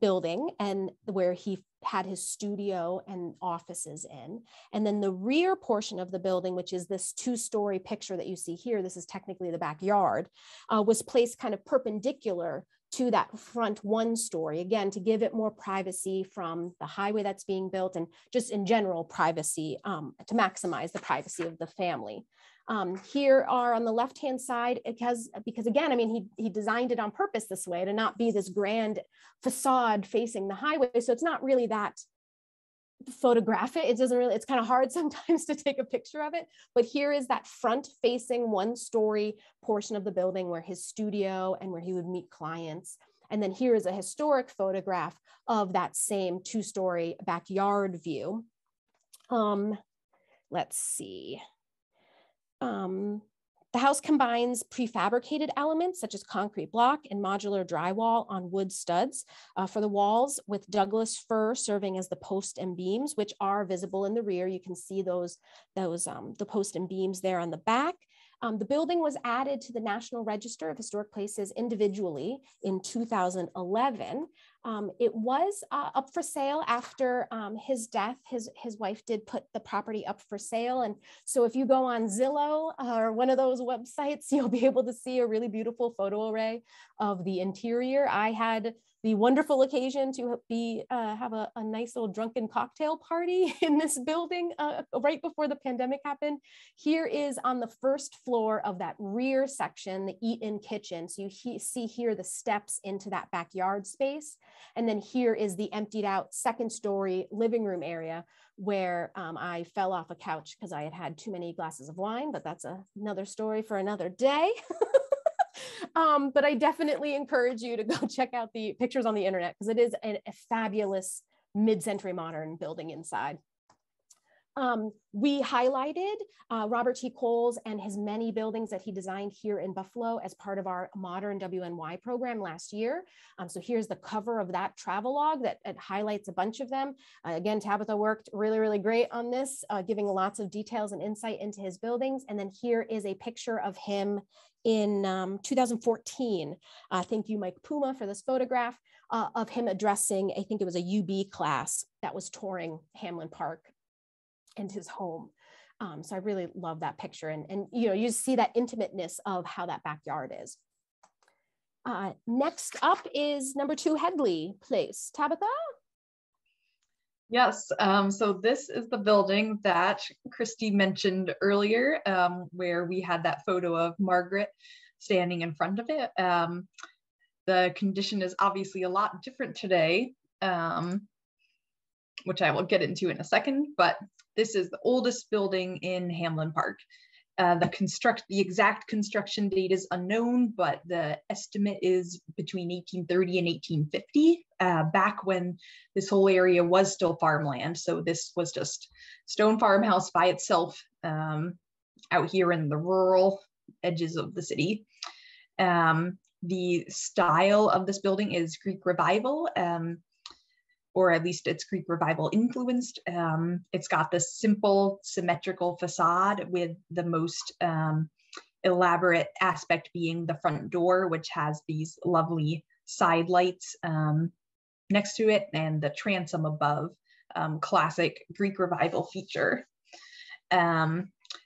building, and where he had his studio and offices in. And then the rear portion of the building, which is this two-story picture that you see here, this is technically the backyard, was placed kind of perpendicular to that front one story, again, to give it more privacy from the highway that's being built, and just in general privacy, to maximize the privacy of the family. Here are on the left-hand side, because again, I mean, he designed it on purpose this way to not be this grand facade facing the highway. So it's not really that photographic. It's kind of hard sometimes to take a picture of it, but here is that front-facing one-story portion of the building where his studio and where he would meet clients. And then here is a historic photograph of that same two-story backyard view. Let's see. The house combines prefabricated elements such as concrete block and modular drywall on wood studs for the walls, with Douglas fir serving as the post and beams, which are visible in the rear. You can see the post and beams there on the back. The building was added to the National Register of Historic Places individually in 2011. It was up for sale after his death. His wife did put the property up for sale. And so if you go on Zillow or one of those websites, you'll be able to see a really beautiful photo array of the interior. I had the wonderful occasion to have a nice little drunken cocktail party in this building right before the pandemic happened. Here is on the first floor of that rear section, the eat-in kitchen. So you see here the steps into that backyard space. And then here is the emptied out second story living room area where I fell off a couch because I had had too many glasses of wine, but that's another story for another day. But I definitely encourage you to go check out the pictures on the internet, because it is a fabulous mid-century modern building inside. We highlighted Robert T. Coles and his many buildings that he designed here in Buffalo as part of our Modern WNY program last year. So here's the cover of that travelogue that highlights a bunch of them. Again, Tabitha worked really, really great on this, giving lots of details and insight into his buildings. And then here is a picture of him in 2014. Thank you, Mike Puma, for this photograph of him addressing, I think it was a UB class that was touring Hamlin Park and his home. So I really love that picture. And you see that intimateness of how that backyard is. Next up is number 2, Headley Place. Tabitha? Yes, so this is the building that Christy mentioned earlier, where we had that photo of Margaret standing in front of it. The condition is obviously a lot different today, which I will get into in a second, but this is the oldest building in Hamlin Park. The exact construction date is unknown, but the estimate is between 1830 and 1850, back when this whole area was still farmland. So this was just stone farmhouse by itself out here in the rural edges of the city. The style of this building is Greek Revival, or at least it's Greek Revival influenced. It's got this simple symmetrical facade, with the most elaborate aspect being the front door, which has these lovely side lights next to it, and the transom above, classic Greek Revival feature.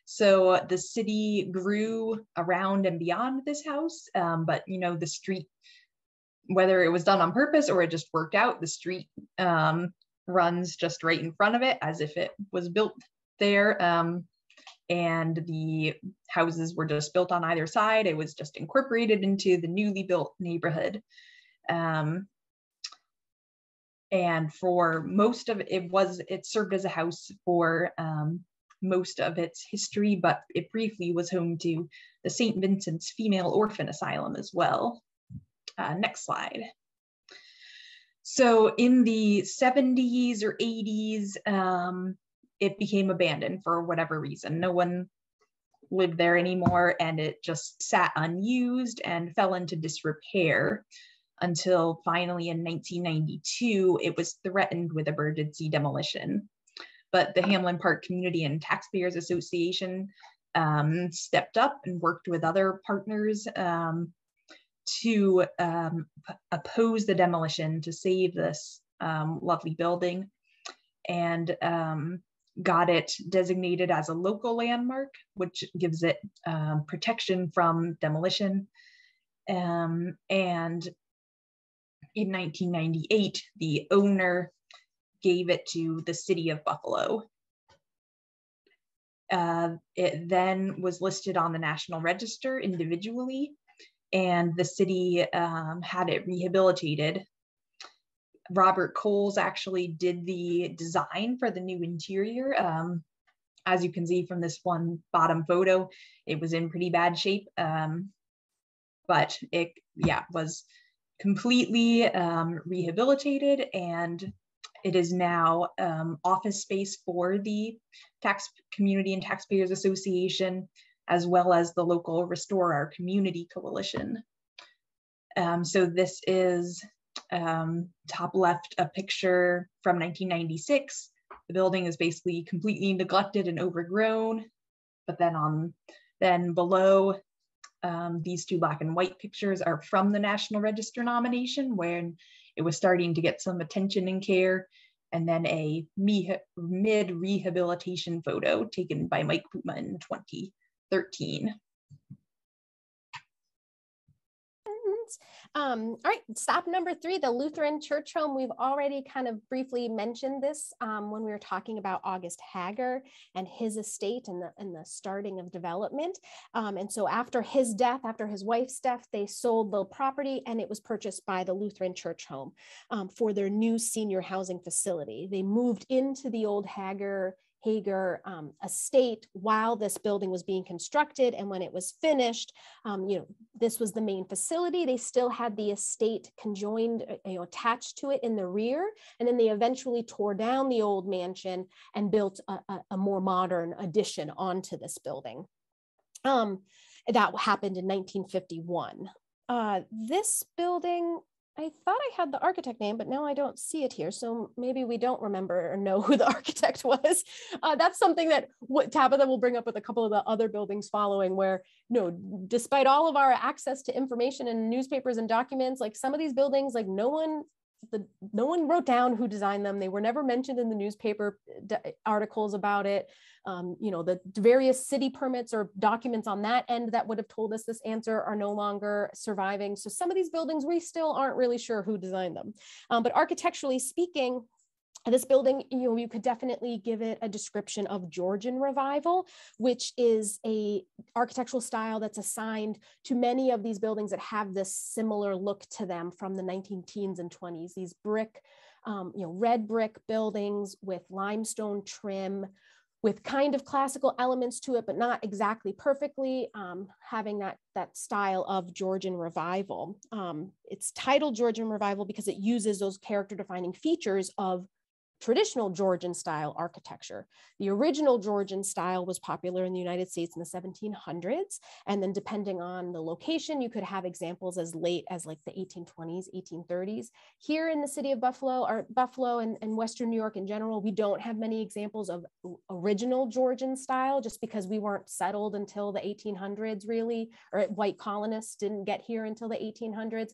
So the city grew around and beyond this house, but the street, whether it was done on purpose or it just worked out, the street runs just right in front of it as if it was built there. And the houses were just built on either side. It was just incorporated into the newly built neighborhood. And for most of it, it served as a house for most of its history, but it briefly was home to the St. Vincent's Female Orphan Asylum as well. Next slide. So in the 70s or 80s, it became abandoned for whatever reason. No one lived there anymore, and it just sat unused and fell into disrepair until finally in 1992, it was threatened with emergency demolition. But the Hamlin Park Community and Taxpayers Association stepped up and worked with other partners to oppose the demolition to save this lovely building, and got it designated as a local landmark, which gives it protection from demolition. And in 1998, the owner gave it to the city of Buffalo. It then was listed on the National Register individually, and the city had it rehabilitated. Robert Coles actually did the design for the new interior. As you can see from this one bottom photo, it was in pretty bad shape, but it was completely rehabilitated, and it is now office space for the Community and Taxpayers Association, as well as the local Restore Our Community Coalition. So this is top left, a picture from 1996. The building is basically completely neglected and overgrown, but then below, these two black and white pictures are from the National Register nomination, when it was starting to get some attention and care, and then a mid-rehabilitation photo taken by Mike Puma in 2013. All right, stop number 3, the Lutheran church home. We've already kind of briefly mentioned this when we were talking about August Hager and his estate and the starting of development. And so after his death, after his wife's death, they sold the property, and it was purchased by the Lutheran church home for their new senior housing facility. They moved into the old Hager estate while this building was being constructed, and when it was finished, this was the main facility. They still had the estate conjoined, attached to it in the rear, and then they eventually tore down the old mansion and built a more modern addition onto this building. That happened in 1951. This building, I thought I had the architect name, but now I don't see it here. So maybe we don't remember or know who the architect was. That's something that Tabitha will bring up with a couple of the other buildings following, where, despite all of our access to information and newspapers and documents, like some of these buildings, like no one wrote down who designed them. They were never mentioned in the newspaper articles about it. The various city permits or documents on that end that would have told us this answer are no longer surviving. So some of these buildings, we still aren't really sure who designed them. But architecturally speaking, this building, you could definitely give it a description of Georgian Revival, which is a architectural style that's assigned to many of these buildings that have this similar look to them from the 1910s and 20s. These brick, red brick buildings with limestone trim, with kind of classical elements to it, but not exactly perfectly, having that style of Georgian Revival. It's titled Georgian Revival because it uses those character defining features of traditional Georgian style architecture. The original Georgian style was popular in the United States in the 1700s. And then depending on the location, you could have examples as late as like the 1820s, 1830s. Here in the city of Buffalo, or Buffalo and Western New York in general, we don't have many examples of original Georgian style, just because we weren't settled until the 1800s really, or white colonists didn't get here until the 1800s.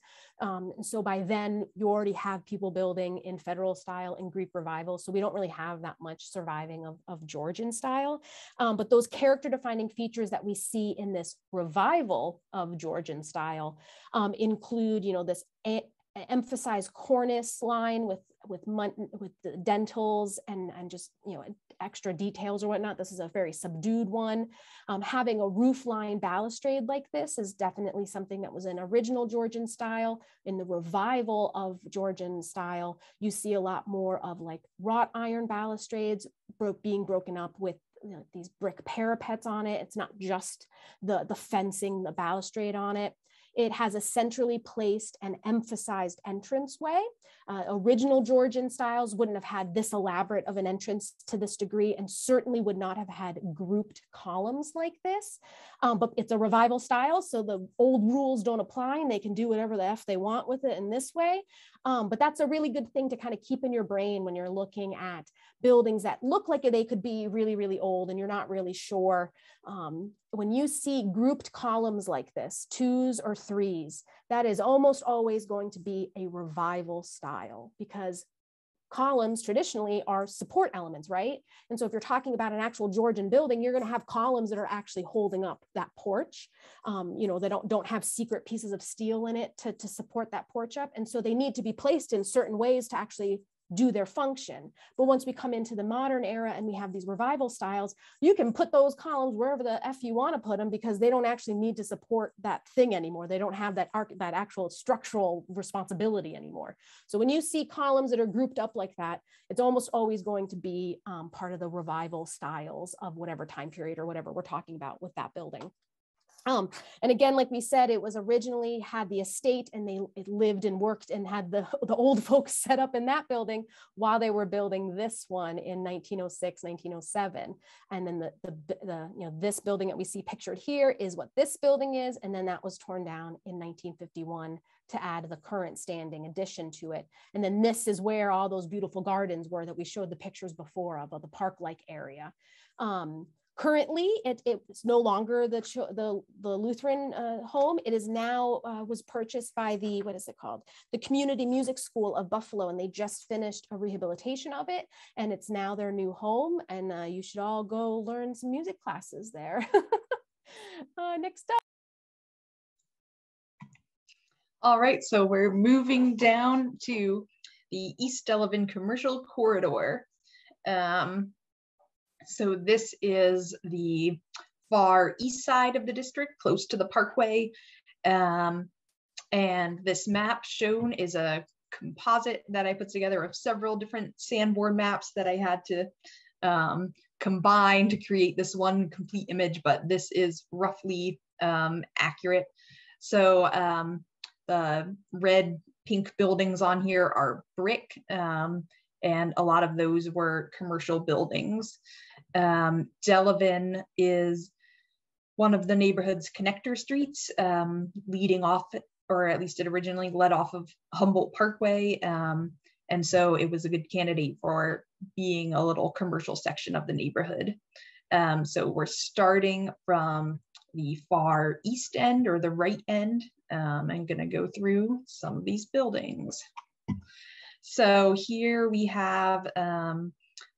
So by then you already have people building in Federal style and Greek Revival. So we don't really have that much surviving of Georgian style. But those character defining features that we see in this revival of Georgian style include, this emphasized cornice line with the dentils and just, you know, extra details or whatnot. This is a very subdued one. Having a roof line balustrade like this is definitely something that was an original Georgian style. In the revival of Georgian style, you see a lot more of like wrought iron balustrades being broken up with, you know, these brick parapets on it. It's not just the fencing, the balustrade on it. It has a centrally placed and emphasized entranceway. Original Georgian styles wouldn't have had this elaborate of an entrance to this degree, and certainly would not have had grouped columns like this. But it's a revival style, so the old rules don't apply, and they can do whatever the F they want with it in this way. But that's a really good thing to kind of keep in your brain when you're looking at buildings that look like they could be really, really old and you're not really sure. When you see grouped columns like this, 2s or 3s, that is almost always going to be a revival style, because columns traditionally are support elements, right? And so if you're talking about an actual Georgian building, you're going to have columns that are actually holding up that porch. You know, they don't have secret pieces of steel in it to support that porch up. And so they need to be placed in certain ways to actually do their function. But once we come into the modern era and we have these revival styles, you can put those columns wherever the F you want to put them, because they don't actually need to support that thing anymore. They don't have that actual structural responsibility anymore. So when you see columns that are grouped up like that, it's almost always going to be part of the revival styles of whatever time period or whatever we're talking about with that building. And again, like we said, it was originally had the estate, and it lived and worked and had the old folks set up in that building while they were building this one in 1906, 1907. And then the you know, this building that we see pictured here is what this building is. And then that was torn down in 1951 to add the current standing addition to it. And then this is where all those beautiful gardens were that we showed the pictures before of the park-like area. Currently, it's no longer the Lutheran home. It is now was purchased by the, what is it called? The Community Music School of Buffalo, and they just finished a rehabilitation of it, and it's now their new home. And you should all go learn some music classes there. Next up. All right, so we're moving down to the East Delavan Commercial Corridor. So this is the far east side of the district, close to the Parkway. And this map shown is a composite that I put together of several different sandboard maps that I had to combine to create this one complete image, but this is roughly accurate. So the red, pink buildings on here are brick, and a lot of those were commercial buildings. Delavan is one of the neighborhood's connector streets, leading off, or at least it originally led off of Humboldt Parkway. And so it was a good candidate for being a little commercial section of the neighborhood. So we're starting from the far east end, or the right end. I'm gonna go through some of these buildings. So here we have,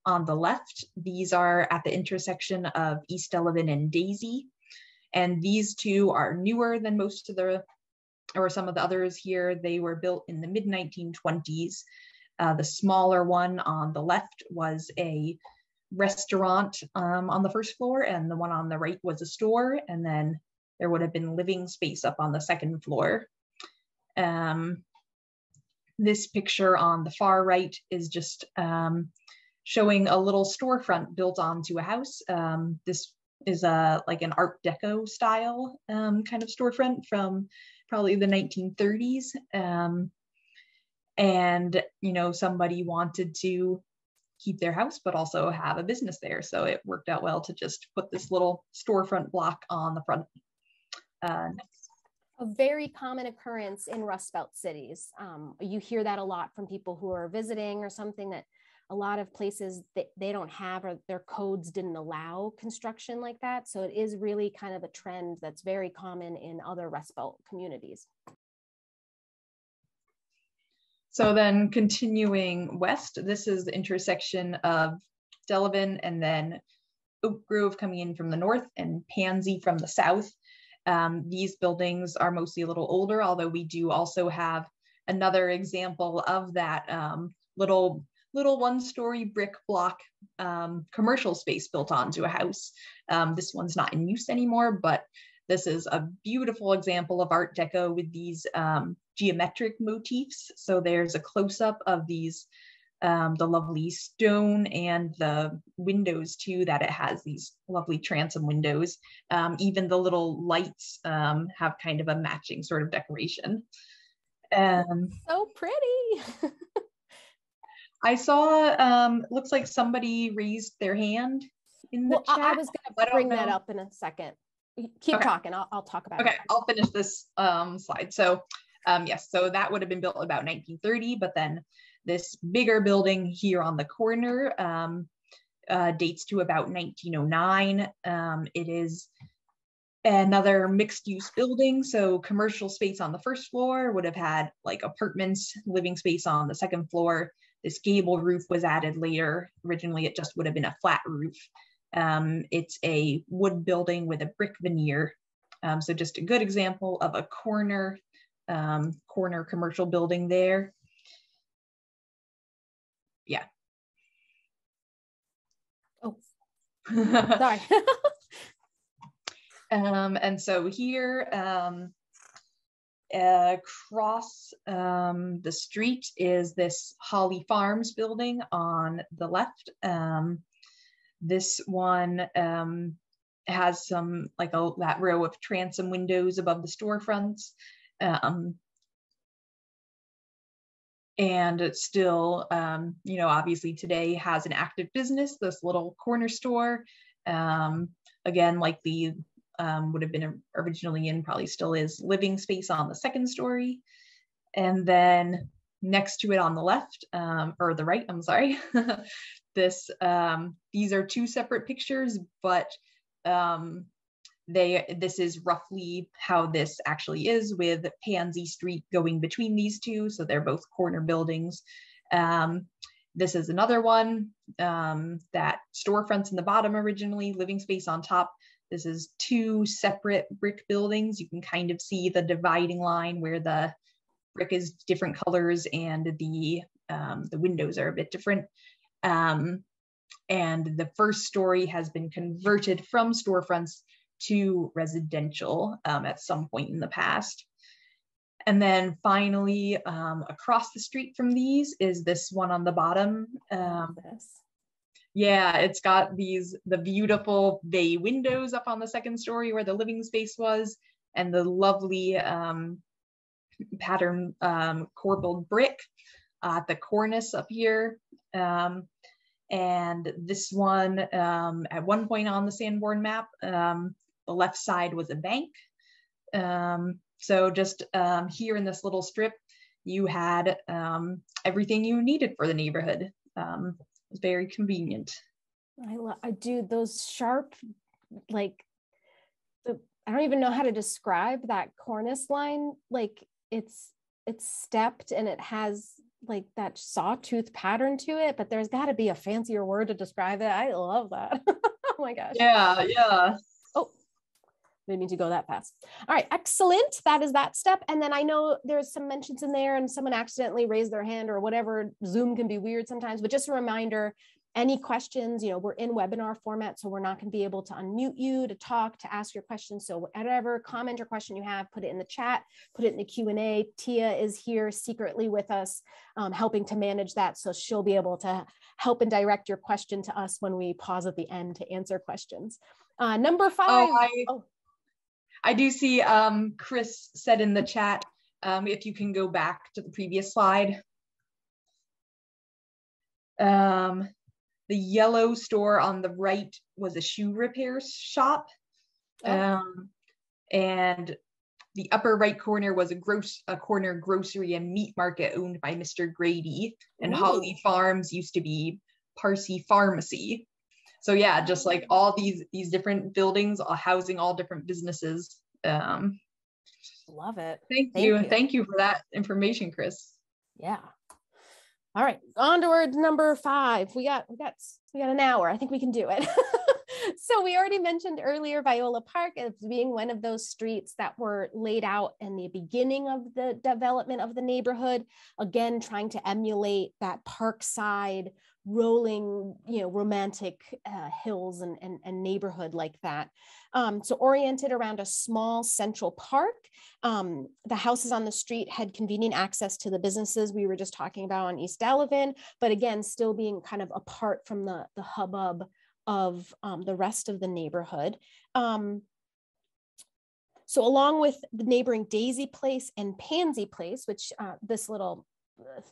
on the left, these are at the intersection of East Delavan and Daisy. And these two are newer than most of or some of the others here. They were built in the mid-1920s. The smaller one on the left was a restaurant on the first floor, and the one on the right was a store. And then there would have been living space up on the second floor. This picture on the far right is just showing a little storefront built onto a house. This is like an Art Deco style kind of storefront from probably the 1930s. And, you know, somebody wanted to keep their house, but also have a business there. So it worked out well to just put this little storefront block on the front. Next. A very common occurrence in Rust Belt cities. You hear that a lot from people who are visiting, or something, that a lot of places that they don't have, or their codes didn't allow construction like that. So it is really kind of a trend that's very common in other Rust Belt communities. So then continuing west, this is the intersection of Delavan and then Oak Grove coming in from the north and Pansy from the south. These buildings are mostly a little older, although we do also have another example of that little one-story brick block commercial space built onto a house. This one's not in use anymore, but this is a beautiful example of Art Deco with these geometric motifs. So there's a close-up of these, the lovely stone and the windows too, that it has these lovely transom windows. Even the little lights have kind of a matching sort of decoration. So pretty. I saw, looks like somebody raised their hand in the chat. I was going to bring that up in a second. Keep talking. I'll talk about it. Okay, I'll finish this slide. So yes, so that would have been built about 1930, but then this bigger building here on the corner dates to about 1909. It is another mixed use building. So commercial space on the first floor would have had like apartments, living space on the second floor. This gable roof was added later. Originally, it just would have been a flat roof. It's a wood building with a brick veneer. So just a good example of a corner commercial building there. Yeah. Oh, sorry. And so here, across the street is this Holly Farms building on the left. This one has some that row of transom windows above the storefronts. And it still, obviously today has an active business, this little corner store. Again, like the would have been originally in, probably still is, living space on the second story. And then next to it on the left, or the right, I'm sorry, these are two separate pictures, but this is roughly how this actually is, with Pansy Street going between these two. So they're both corner buildings. This is another one, that storefronts in the bottom originally, living space on top. This is two separate brick buildings. You can kind of see the dividing line where the brick is different colors and the windows are a bit different. And the first story has been converted from storefronts to residential at some point in the past. And then finally, across the street from these is this one on the bottom. Yeah, it's got the beautiful bay windows up on the second story where the living space was, and the lovely pattern corbelled brick at the cornice up here. And this one, at one point on the Sanborn map, the left side was a bank. So just here in this little strip, you had everything you needed for the neighborhood. It was very convenient. I do those sharp, I don't even know how to describe that cornice line. Like it's stepped and it has like that sawtooth pattern to it, but there's got to be a fancier word to describe it. I love that. Oh my gosh. Yeah. Oh, didn't mean to go that fast. All right, excellent. That is that step. And then I know there's some mentions in there and someone accidentally raised their hand or whatever. Zoom can be weird sometimes, but just a reminder, any questions, we're in webinar format, so we're not going to be able to unmute you to talk, to ask your questions. So whatever comment or question you have, put it in the chat, put it in the Q&A. Tia is here secretly with us, helping to manage that. So she'll be able to help and direct your question to us when we pause at the end to answer questions. Number 5. I do see Chris said in the chat, if you can go back to the previous slide. The yellow store on the right was a shoe repair shop. And the upper right corner was a corner grocery and meat market owned by Mr. Grady. And Holly Farms used to be Parsi Pharmacy. So yeah, just like all these different buildings are housing all different businesses. Love it. Thank you. Thank you for that information, Chris. Yeah. All right, onward, number 5. We got an hour. I think we can do it. So we already mentioned earlier Viola Park as being one of those streets that were laid out in the beginning of the development of the neighborhood, again, trying to emulate that parkside rolling, romantic hills and neighborhood like that. So oriented around a small central park, the houses on the street had convenient access to the businesses we were just talking about on East Delavan, but again, still being kind of apart from the hubbub of the rest of the neighborhood. So along with the neighboring Daisy Place and Pansy Place, which this little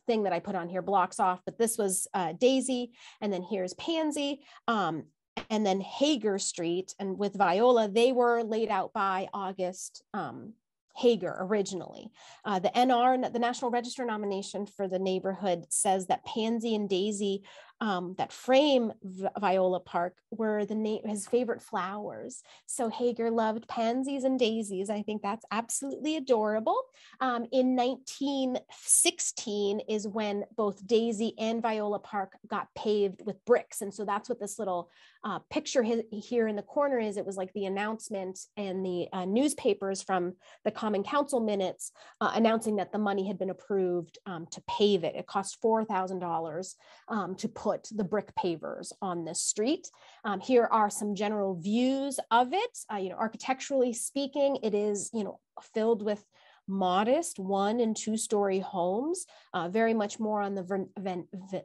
thing that I put on here blocks off, but this was Daisy, and then here's Pansy, and then Hager Street, and with Viola, they were laid out by August Hager originally. The NR, the National Register nomination for the neighborhood, says that Pansy and Daisy that frame Viola Park were his favorite flowers. So Hager loved pansies and daisies. I think that's absolutely adorable. In 1916 is when both Daisy and Viola Park got paved with bricks. And so that's what this little picture here in the corner is. It was like the announcement and the newspapers from the Common Council minutes announcing that the money had been approved to pave it. It cost $4,000 to put the brick pavers on this street. Here are some general views of it. Architecturally speaking, it is, filled with modest 1- and 2-story homes, very much more on the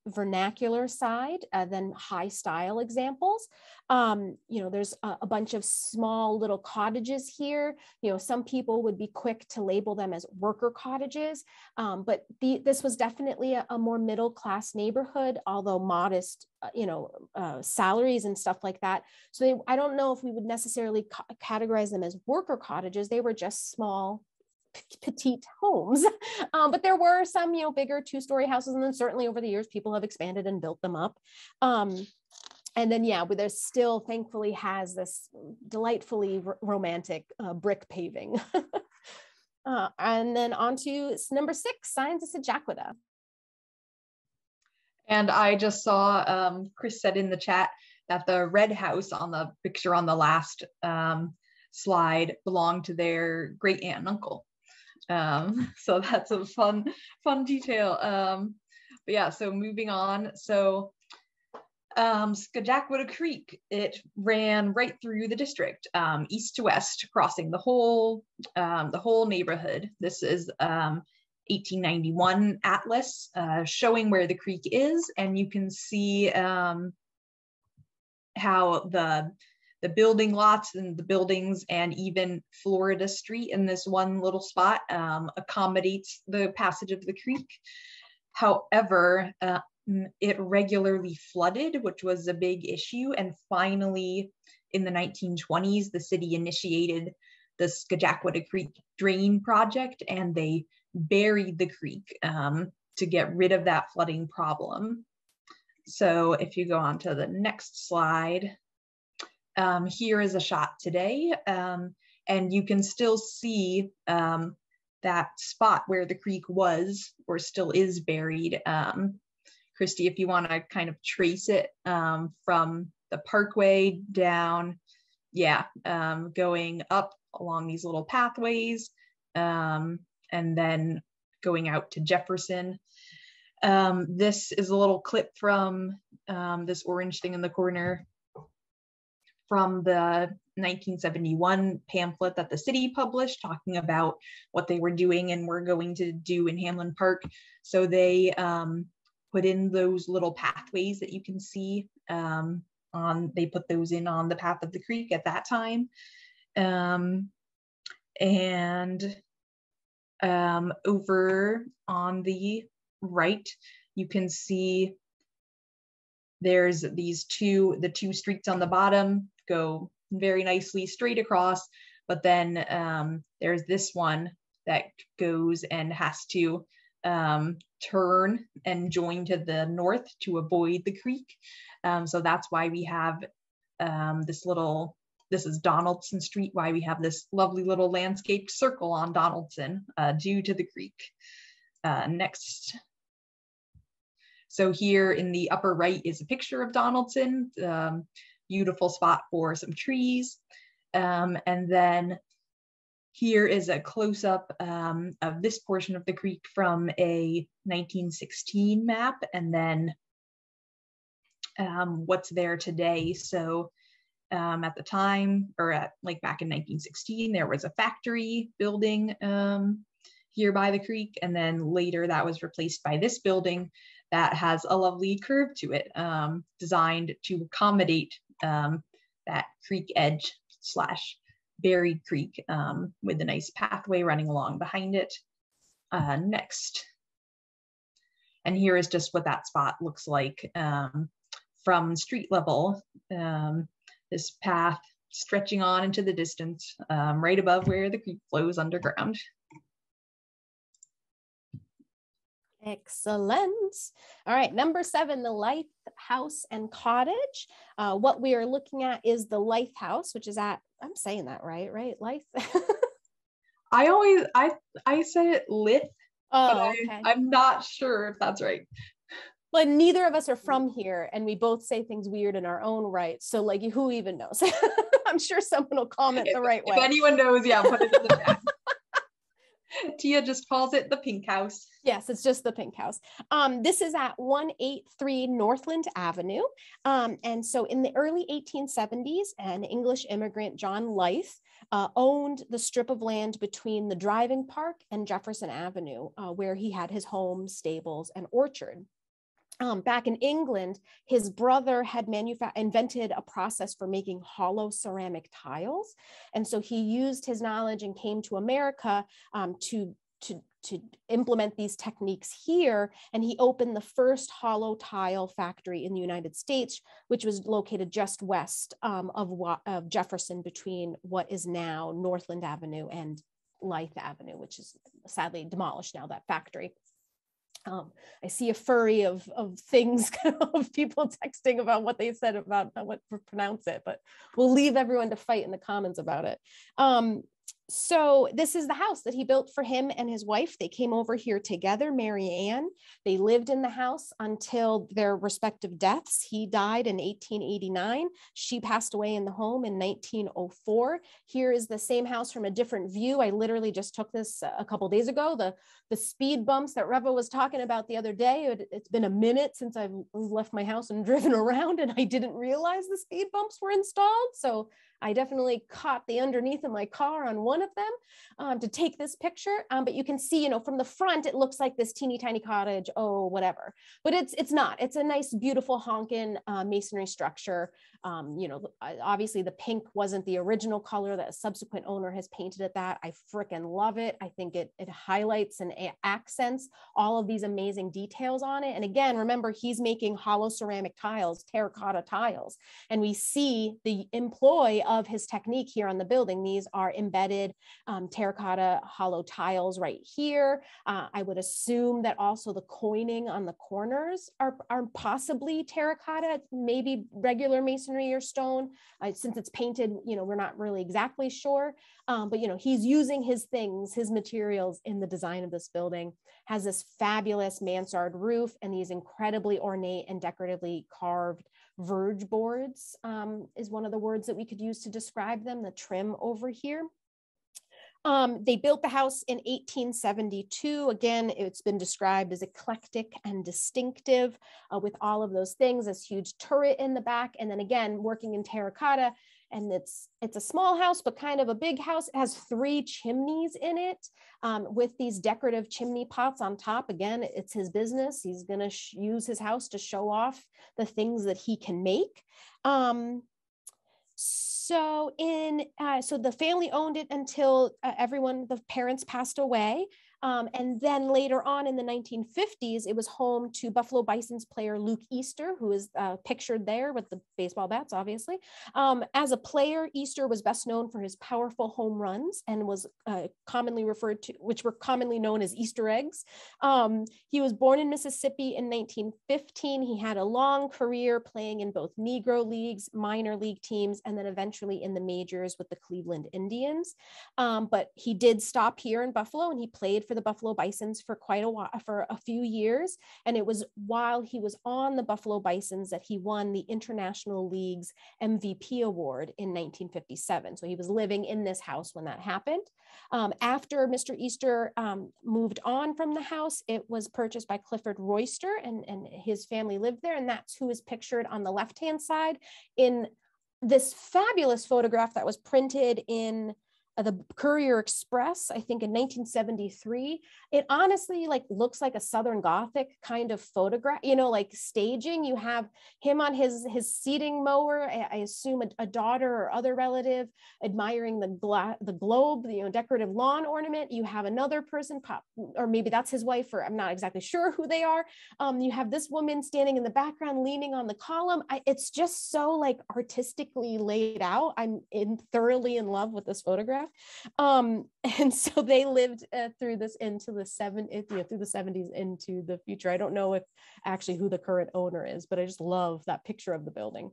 vernacular side than high style examples. There's a bunch of small little cottages here. Some people would be quick to label them as worker cottages, but this was definitely a more middle class neighborhood, although modest, salaries and stuff like that. So I don't know if we would necessarily categorize them as worker cottages. They were just small, petite homes, but there were some bigger 2-story houses, and then certainly over the years people have expanded and built them up, and then but there's still thankfully has this delightfully romantic brick paving. And then on to number 6, signs of Jacquita. And I just saw Chris said in the chat that the red house on the picture on the last slide belonged to their great aunt and uncle. So that's a fun detail. But yeah, so moving on. So Jacquita Creek, it ran right through the district, east to west, crossing the whole neighborhood. This is 1891 atlas showing where the creek is, and you can see how the building lots and the buildings and even Florida Street in this one little spot accommodates the passage of the creek. However, it regularly flooded, which was a big issue. And finally, in the 1920s, the city initiated the Jacquita Creek Drain Project, and they buried the creek to get rid of that flooding problem. So if you go on to the next slide, here is a shot today, and you can still see that spot where the creek was or still is buried. Christy, if you want to kind of trace it from the parkway down, going up along these little pathways, and then going out to Jefferson. This is a little clip from this orange thing in the corner from the 1971 pamphlet that the city published talking about what they were doing and were going to do in Hamlin Park. So they put in those little pathways that you can see they put those in on the path of the creek at that time. And over on the right, you can see there's the two streets on the bottom go very nicely straight across, but then there's this one that goes and has to turn and join to the north to avoid the creek. So that's why we have this is Donaldson Street, why we have this lovely little landscaped circle on Donaldson due to the creek. Next. So here in the upper right is a picture of Donaldson. beautiful spot for some trees. And then here is a close-up of this portion of the creek from a 1916 map, and then what's there today. So at the time, or like back in 1916, there was a factory building here by the creek, and then later that was replaced by this building that has a lovely curve to it, designed to accommodate that creek edge / buried creek, with a nice pathway running along behind it. Next. And here is just what that spot looks like from street level. This path stretching on into the distance, right above where the creek flows underground. Excellent. All right, number 7, the Lythe House and Cottage. What we are looking at is the Lythe House, which is at, I'm saying that right? Lythe? I say it Lythe, but okay. I'm not sure if that's right. But neither of us are from here, and we both say things weird in our own right. So like, who even knows? I'm sure someone will comment the right way. If anyone knows, yeah, put it in the chat. Tia just calls it the Pink House. Yes, it's just the Pink House. This is at 183 Northland Avenue. And so in the early 1870s, an English immigrant, John Lythe, owned the strip of land between the driving park and Jefferson Avenue, where he had his home, stables, and orchard. Back in England, his brother had invented a process for making hollow ceramic tiles. And so he used his knowledge and came to America to implement these techniques here. And he opened the first hollow tile factory in the United States, which was located just west of Jefferson, between what is now Northland Avenue and Lythe Avenue, which is sadly demolished now, that factory. I see a flurry of things, of people texting about what they said about what to pronounce it, but we'll leave everyone to fight in the comments about it. So this is the house that he built for him and his wife. They came over here together, Mary Ann. They lived in the house until their respective deaths. He died in 1889. She passed away in the home in 1904. Here is the same house from a different view. I literally just took this a couple days ago. The speed bumps that Reva was talking about the other day, it's been a minute since I've left my house and driven around, and I didn't realize the speed bumps were installed. So I definitely caught the underneath of my car on one of them to take this picture. But you can see, from the front, it looks like this teeny tiny cottage, whatever. But it's not. It's a nice, beautiful honkin' masonry structure. Obviously the pink wasn't the original color. That a subsequent owner has painted it that. I frickin' love it. I think it highlights and accents all of these amazing details on it. And again, remember, he's making hollow ceramic tiles, terracotta tiles. And we see the employ of his technique here on the building. These are embedded terracotta hollow tiles right here. I would assume that also the coining on the corners are possibly terracotta, maybe regular masonry or stone. Since it's painted, we're not really exactly sure. But he's using his things, his materials in the design of this building. Has this fabulous mansard roof and these incredibly ornate and decoratively carved verge boards, is one of the words that we could use to describe them, the trim over here. They built the house in 1872. Again, it's been described as eclectic and distinctive, with all of those things, this huge turret in the back. And then again, working in terracotta. And it's a small house, but kind of a big house. It has 3 chimneys in it, with these decorative chimney pots on top. Again, it's his business. He's going to use his house to show off the things that he can make. So the family owned it until the parents passed away. And then later on in the 1950s, it was home to Buffalo Bison's player Luke Easter, who is pictured there with the baseball bats, obviously. As a player, Easter was best known for his powerful home runs and was which were commonly known as Easter eggs. He was born in Mississippi in 1915. He had a long career playing in both Negro leagues, minor league teams, and then eventually in the majors with the Cleveland Indians. But he did stop here in Buffalo, and he played for the Buffalo Bisons for quite a while, for a few years. And it was while he was on the Buffalo Bisons that he won the International League's MVP award in 1957. So he was living in this house when that happened. After Mr. Easter moved on from the house, it was purchased by Clifford Royster, and his family lived there. And that's who is pictured on the left-hand side in this fabulous photograph that was printed in the Courier Express, I think in 1973. It honestly like looks like a Southern Gothic kind of photograph, you know, like staging. You have him on his seating mower, I assume a daughter or other relative admiring the globe, you know, decorative lawn ornament. You have another person or maybe that's his wife, or I'm not exactly sure who they are. You have this woman standing in the background leaning on the column. It's just so like artistically laid out. I'm thoroughly in love with this photograph. And so they lived through this into the through the 70s into the future. I don't know if actually who the current owner is, but I just love that picture of the building.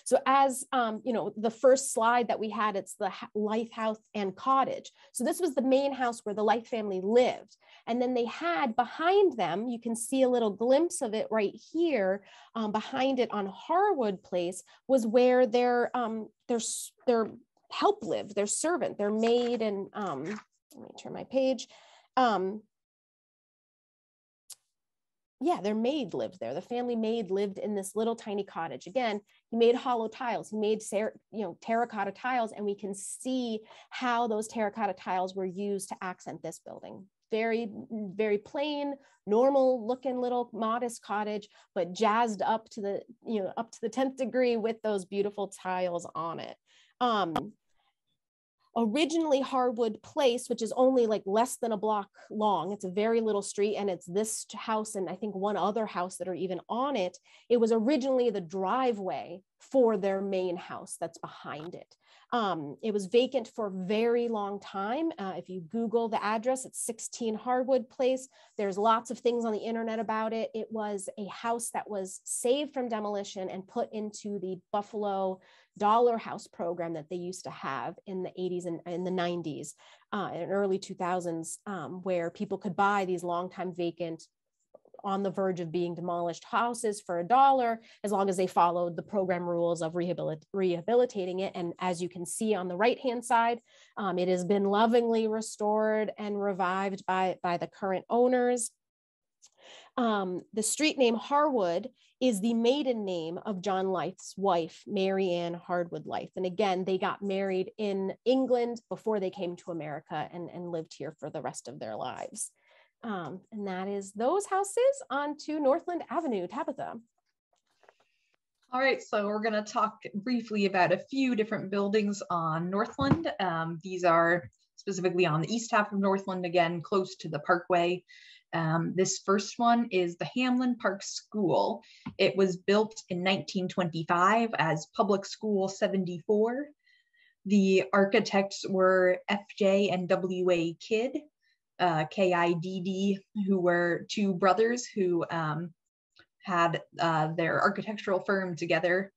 So as you know, the first slide that we had, it's the Lythe House and Cottage. So this was the main house where the Lythe family lived. And then they had behind them, you can see a little glimpse of it right here, behind it on Harwood Place was where their help lived, their servant, their maid, and let me turn my page. Yeah, their maid lived there. The family maid lived in this little tiny cottage. Again, he made hollow tiles. He made, you know, terracotta tiles, and we can see how those terracotta tiles were used to accent this building. Very, very plain, normal looking little modest cottage, but jazzed up to the, you know, up to the 10th degree with those beautiful tiles on it. Originally Harwood Place, which is only like less than a block long, it's a very little street, and it's this house and I think one other house that are even on it. It was originally the driveway for their main house that's behind it. It was vacant for a very long time. If you Google the address, it's 16 Harwood Place. There's lots of things on the internet about it. It was a house that was saved from demolition and put into the Buffalo Dollar House program that they used to have in the 80s and in the 90s and early 2000s, where people could buy these longtime vacant, on the verge of being demolished houses for $1, as long as they followed the program rules of rehabilitating it. And as you can see on the right-hand side, it has been lovingly restored and revived by the current owners. The street name Harwood is the maiden name of John Lythe's wife, Mary Ann Harwood Lythe. And again, they got married in England before they came to America and lived here for the rest of their lives. And that is those houses. On to Northland Avenue. Tabitha. All right, so we're going to talk briefly about a few different buildings on Northland. These are specifically on the east half of Northland, again, close to the Parkway. This first one is the Hamlin Park School. It was built in 1925 as Public School 74. The architects were F.J. and W.A. Kidd. K-I-D-D, who were two brothers who had their architectural firm together.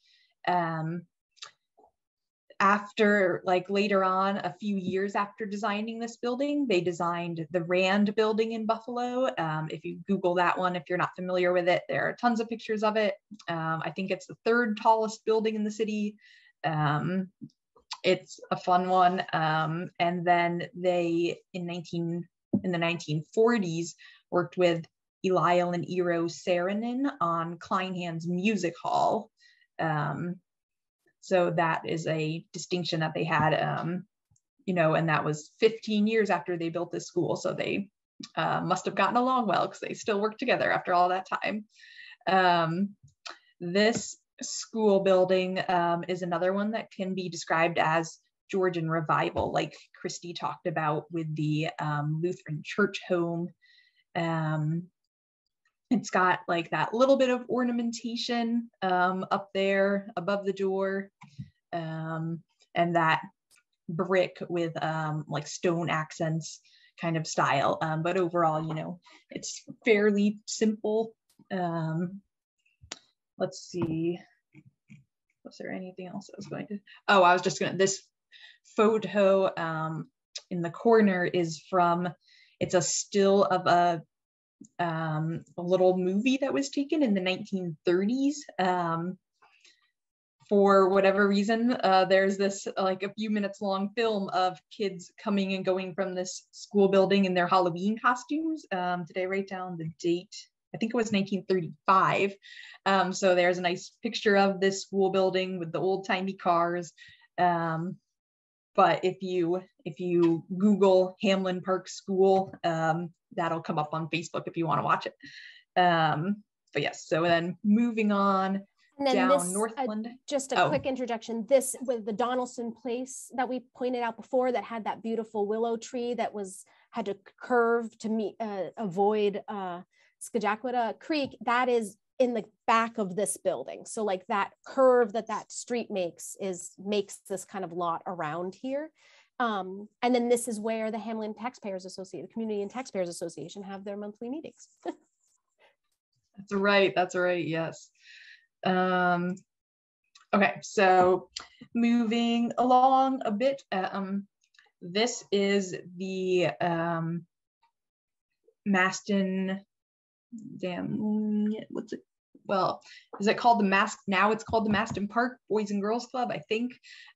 After, like later on, a few years after designing this building, they designed the Rand building in Buffalo. If you Google that one, if you're not familiar with it, there are tons of pictures of it. I think it's the third tallest building in the city. It's a fun one. And then they, in the 1940s, worked with Eliel and Eero Saarinen on Kleinhand's Music Hall. So that is a distinction that they had, you know, and that was 15 years after they built this school. So they must have gotten along well because they still work together after all that time. This school building is another one that can be described as Georgian Revival, like Christy talked about with the Lutheran church home. It's got like that little bit of ornamentation up there above the door, and that brick with like stone accents kind of style. But overall, you know, it's fairly simple. Let's see. Was there anything else I was going to? Oh, I was just going to, this photo in the corner is from It's a still of a little movie that was taken in the 1930s. For whatever reason, there's this like a few minutes long film of kids coming and going from this school building in their Halloween costumes. Did I write down the date? I think it was 1935. So there's a nice picture of this school building with the old timey cars. But if you Google Hamlin Park School, that'll come up on Facebook if you want to watch it. But yes, so then moving on. And then down this, Northland. Just a quick introduction. This with the Donaldson Place that we pointed out before, that had that beautiful willow tree that had to curve to avoid Jacquita Creek. That is in the back of this building. So like that curve that street makes this kind of lot around here. And then this is where the Hamlin Taxpayers Association, the Community and Taxpayers Association, have their monthly meetings. That's right. Yes. Okay, so moving along a bit, this is the Mastin, what's it? Well, is it called the now it's called the Mastin Park Boys and Girls Club, I think.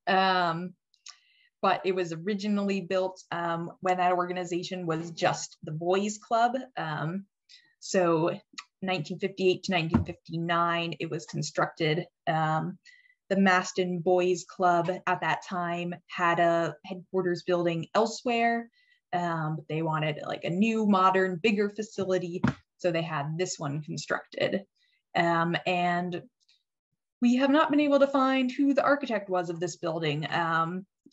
But it was originally built when that organization was just the Boys Club. So 1958 to 1959, it was constructed. The Mastin Boys Club at that time had a headquarters building elsewhere, but they wanted like a new, modern, bigger facility. So they had this one constructed. And we have not been able to find who the architect was of this building.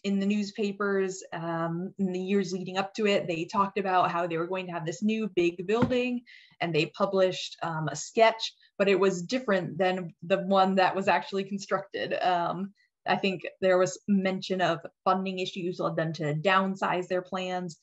In the newspapers, in the years leading up to it, they talked about how they were going to have this new big building, and they published a sketch, but it was different than the one that was actually constructed. I think there was mention of funding issues led them to downsize their plans,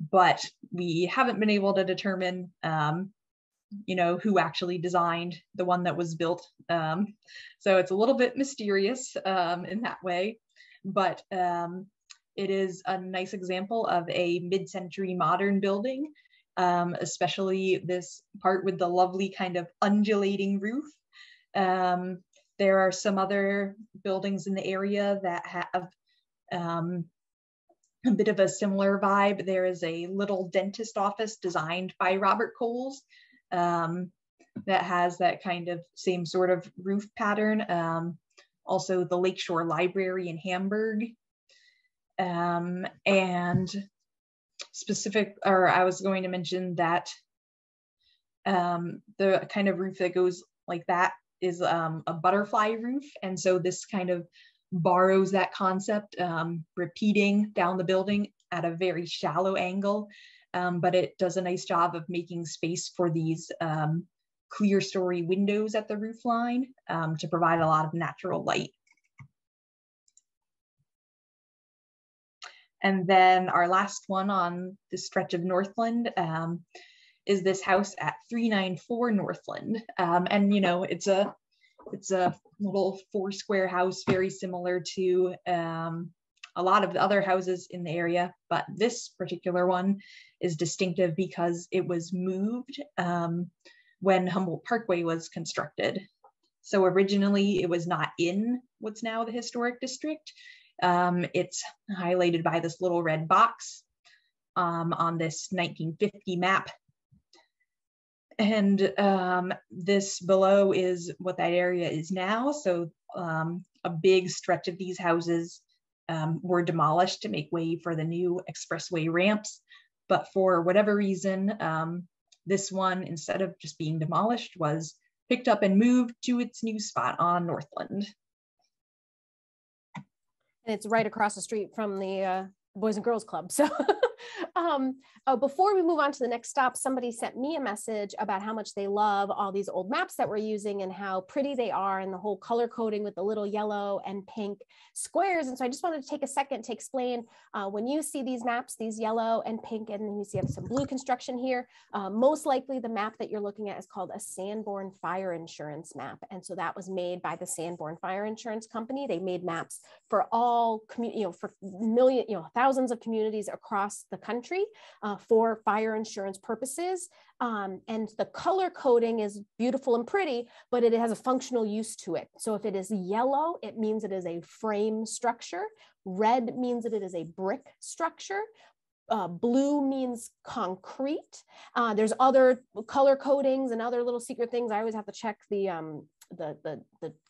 but we haven't been able to determine who actually designed the one that was built. So it's a little bit mysterious in that way. But it is a nice example of a mid-century modern building, especially this part with the lovely kind of undulating roof. There are some other buildings in the area that have a bit of a similar vibe. There is a little dentist office designed by Robert Coles that has that kind of same sort of roof pattern. Also the Lakeshore Library in Hamburg. And I was going to mention that the kind of roof that goes like that is a butterfly roof. And so this kind of borrows that concept, repeating down the building at a very shallow angle, but it does a nice job of making space for these clear story windows at the roof line to provide a lot of natural light. And then our last one on this stretch of Northland is this house at 394 Northland. And it's a little 4-square house, very similar to a lot of the other houses in the area, but this particular one is distinctive because it was moved when Humboldt Parkway was constructed. So originally it was not in what's now the historic district. It's highlighted by this little red box on this 1950 map. And this below is what that area is now. So a big stretch of these houses were demolished to make way for the new expressway ramps. But for whatever reason, this one, instead of just being demolished, was picked up and moved to its new spot on Northland. And it's right across the street from the Boys and Girls Club. So before we move on to the next stop, somebody sent me a message about how much they love all these old maps that we're using and how pretty they are, and the whole color coding with the little yellow and pink squares. And so I just wanted to take a second to explain, when you see these maps, these yellow and pink, and then you see some blue construction here, most likely the map that you're looking at is called a Sanborn Fire Insurance map. And so that was made by the Sanborn Fire Insurance Company. They made maps for all for thousands of communities across the country for fire insurance purposes. And the color coding is beautiful and pretty, but it has a functional use to it. So if it is yellow, it means it is a frame structure. Red means that it is a brick structure. Blue means concrete. There's other color codings and other little secret things. I always have to check the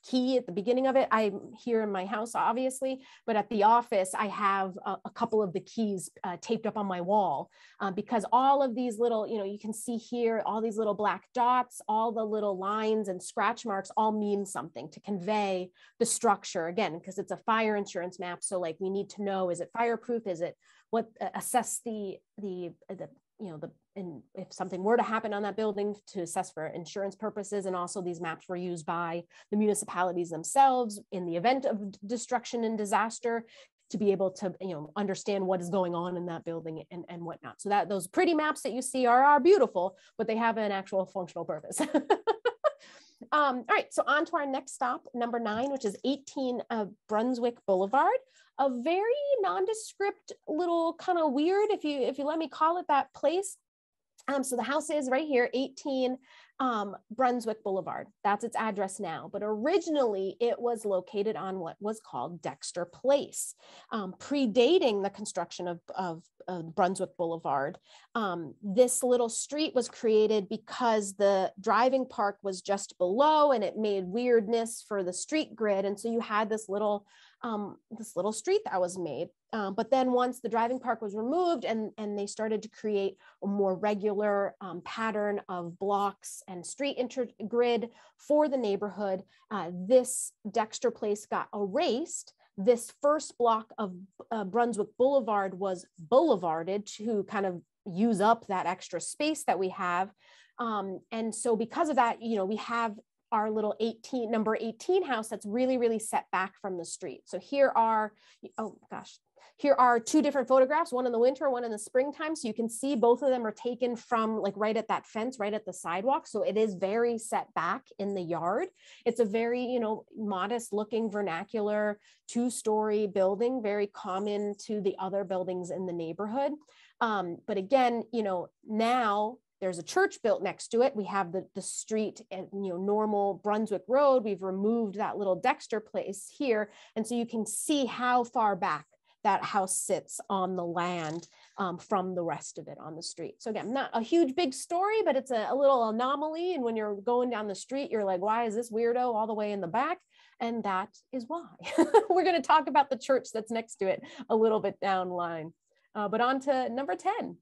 key at the beginning of it. I'm here in my house, obviously, but at the office, I have a couple of the keys taped up on my wall because all of these little, you can see here, all these little black dots, all the little lines and scratch marks all mean something to convey the structure, again, because it's a fire insurance map. So like we need to know, is it fireproof? Is it what assess and if something were to happen on that building to assess for insurance purposes. And also these maps were used by the municipalities themselves in the event of destruction and disaster to be able to, understand what is going on in that building and whatnot. So that those pretty maps that you see are beautiful, but they have an actual functional purpose. All right, so on to our next stop, number 9, which is 18 Brunswick Boulevard. A very nondescript little kind of weird, if you let me call it that, place. So the house is right here, 18 Brunswick Boulevard. That's its address now. But originally it was located on what was called Dexter Place, predating the construction of Brunswick Boulevard. This little street was created because the driving park was just below and it made weirdness for the street grid. And so you had this little street that was made. But then once the driving park was removed and they started to create a more regular pattern of blocks and street intergrid for the neighborhood, this Dexter Place got erased. This first block of Brunswick Boulevard was boulevarded to kind of use up that extra space that we have. And so because of that, we have our little number 18 house that's really, really set back from the street. So here are, here are 2 different photographs, one in the winter, one in the springtime. So you can see both of them are taken from like right at that fence, right at the sidewalk. So it is very set back in the yard. It's a very, modest looking vernacular 2-story building, very common to the other buildings in the neighborhood. But again, now there's a church built next to it. We have the street and normal Brunswick Road. We've removed that little Dexter Place here. And so you can see how far back that house sits on the land from the rest of it on the street. So again, not a huge big story, but it's a little anomaly. And when you're going down the street, you're like, why is this weirdo all the way in the back? And that is why. We're going to talk about the church that's next to it a little bit down the line. But on to number 10.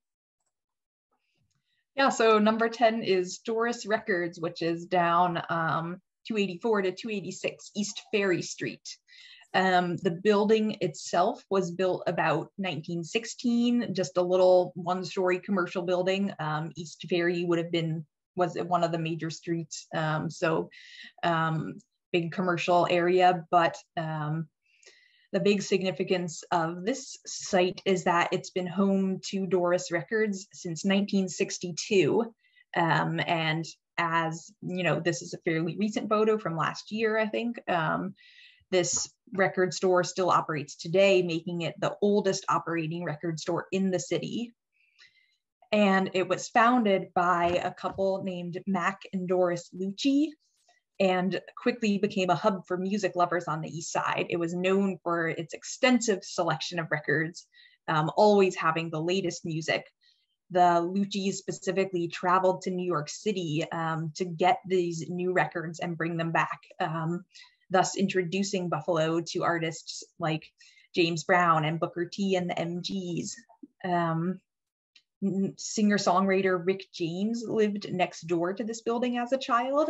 Yeah, so number 10 is Doris Records, which is down 284 to 286 East Ferry Street. The building itself was built about 1916, just a little 1-story commercial building. East Ferry was one of the major streets, big commercial area, but the big significance of this site is that it's been home to Doris Records since 1962. And as this is a fairly recent photo from last year, I think. This record store still operates today, making it the oldest operating record store in the city. And it was founded by a couple named Mac and Doris Lucci, and quickly became a hub for music lovers on the East Side. It was known for its extensive selection of records, always having the latest music. The Luccis specifically traveled to New York City to get these new records and bring them back, thus introducing Buffalo to artists like James Brown and Booker T and the MGs. Singer-songwriter Rick James lived next door to this building as a child.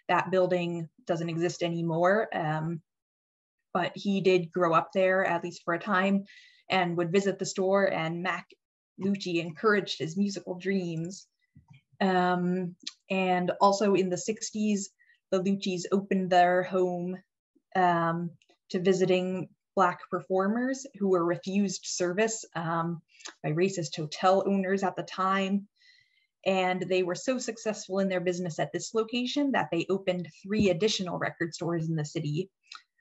That building doesn't exist anymore, but he did grow up there, at least for a time, and would visit the store, and Mac Lucci encouraged his musical dreams. And also in the 60s, the Luccis opened their home to visiting Black performers who were refused service by racist hotel owners at the time. And they were so successful in their business at this location that they opened 3 additional record stores in the city,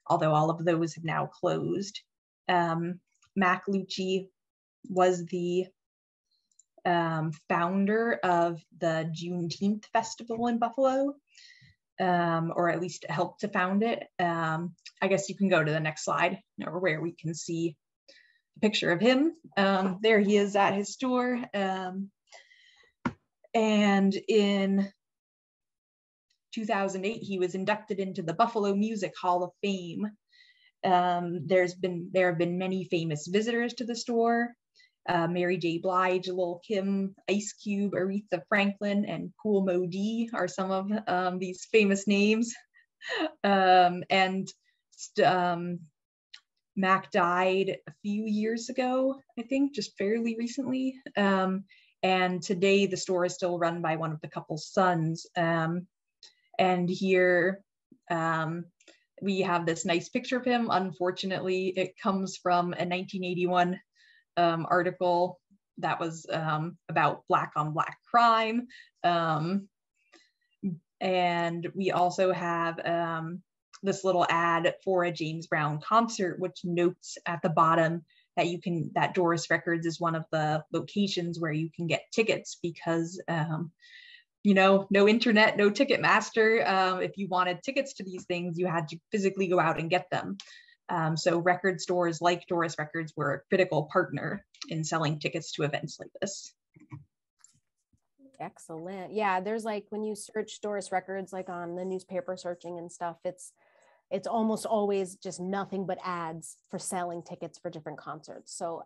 although all of those have now closed. Mac Lucci was the founder of the Juneteenth festival in Buffalo, or at least helped to found it. I guess you can go to the next slide, or where we can see a picture of him. There he is at his store. And in 2008, he was inducted into the Buffalo Music Hall of Fame. There have been many famous visitors to the store. Mary J. Blige, Lil' Kim, Ice Cube, Aretha Franklin, and Kool Moe Dee are some of these famous names. Mac died a few years ago, I think, just fairly recently. And today the store is still run by one of the couple's sons. And here we have this nice picture of him. Unfortunately, it comes from a 1981 article that was about Black on Black crime. And we also have this little ad for a James Brown concert, which notes at the bottom that Doris Records is one of the locations where you can get tickets, because no internet, no Ticketmaster. If you wanted tickets to these things, you had to physically go out and get them. So record stores like Doris Records were a critical partner in selling tickets to events like this. Excellent. Yeah, there's like, when you search Doris Records, like on the newspaper searching and stuff, it's almost always just nothing but ads for selling tickets for different concerts. So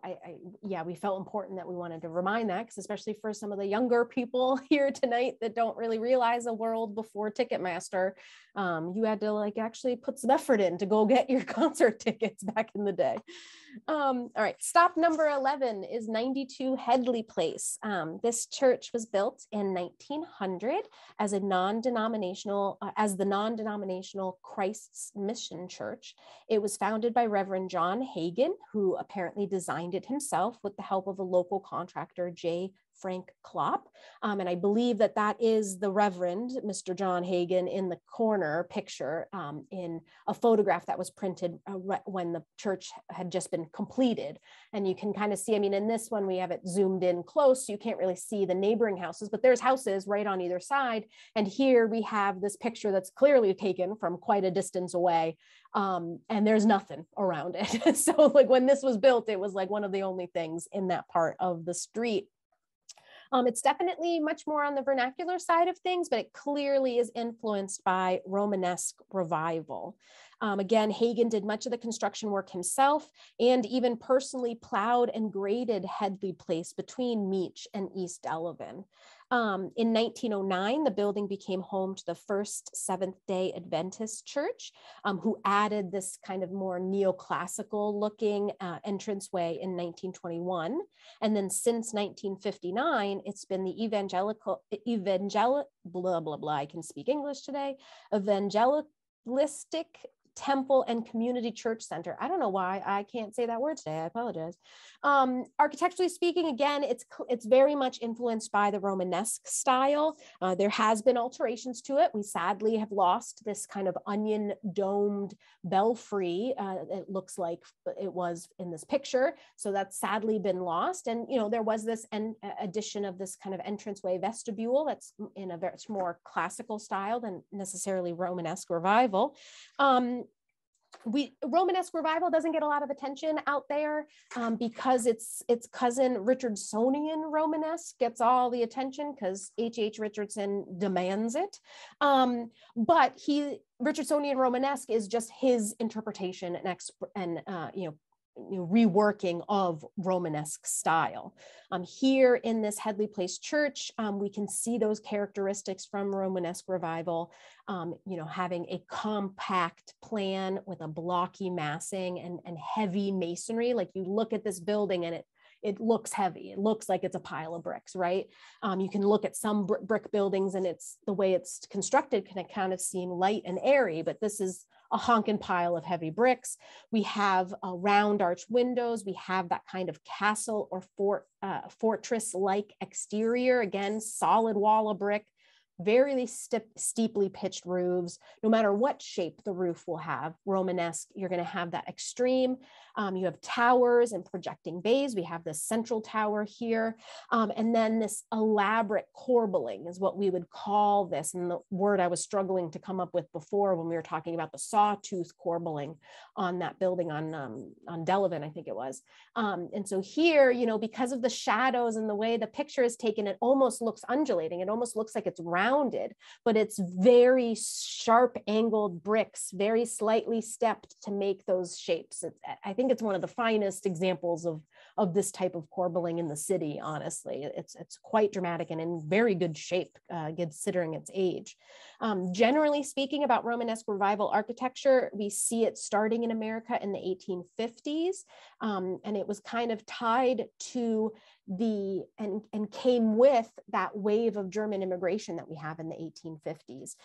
yeah, we felt important that we wanted to remind that, because especially for some of the younger people here tonight that don't really realize a world before Ticketmaster, you had to like actually put some effort in to go get your concert tickets back in the day. All right, stop number 11 is 92 Headley Place. This church was built in 1900 as the non-denominational Christ's Mission Church. It was founded by Reverend John Hagen, who apparently designed it himself with the help of a local contractor, J. Frank Klopp. And I believe that is the Reverend Mr. John Hagen in the corner picture in a photograph that was printed when the church had just been completed. And you can kind of see, I mean, in this one, we have it zoomed in close, so you can't really see the neighboring houses, but there's houses right on either side. And here we have this picture that's clearly taken from quite a distance away. And there's nothing around it. So like when this was built, it was like one of the only things in that part of the street. It's definitely much more on the vernacular side of things, but it clearly is influenced by Romanesque revival. Again, Hagen did much of the construction work himself and even personally plowed and graded Headley Place between Meech and East Delavan. In 1909, the building became home to the first Seventh-day Adventist church, who added this kind of more neoclassical looking entranceway in 1921. And then since 1959, it's been the I can speak English today, evangelistic Temple and Community Church Center. I don't know why I can't say that word today. I apologize. Architecturally speaking, again, it's very much influenced by the Romanesque style. There has been alterations to it. We sadly have lost this kind of onion domed belfry. It looks like it was in this picture. So that's sadly been lost. And, there was this addition of this kind of entranceway vestibule that's in a very more classical style than necessarily Romanesque revival. Romanesque revival doesn't get a lot of attention out there because its cousin Richardsonian Romanesque gets all the attention because H.H. Richardson demands it. But Richardsonian Romanesque is just his interpretation and reworking of Romanesque style. Here in this Headley Place church, we can see those characteristics from Romanesque revival, having a compact plan with a blocky massing and heavy masonry. Like you look at this building and it looks heavy. It looks like it's a pile of bricks, right? You can look at some brick buildings and the way it's constructed can kind of seem light and airy, but this is a honking pile of heavy bricks. We have round arch windows. We have that kind of castle or fortress-like exterior. Again, solid wall of brick, very steeply pitched roofs. No matter what shape the roof will have, Romanesque, you're going to have that extreme. You have towers and projecting bays. We have this central tower here. And then this elaborate corbelling is what we would call this. And the word I was struggling to come up with before when we were talking about the sawtooth corbelling on that building on Delavan, I think it was. And so here, you know, because of the shadows and the way the picture is taken, it almost looks undulating. It almost looks like it's rounded, but it's very sharp angled bricks, very slightly stepped to make those shapes. I think it's one of the finest examples of this type of corbelling in the city, honestly. It's quite dramatic and in very good shape, considering its age. Generally speaking, about Romanesque Revival architecture, we see it starting in America in the 1850s, and it was kind of tied to and came with that wave of German immigration that we have in the 1850s.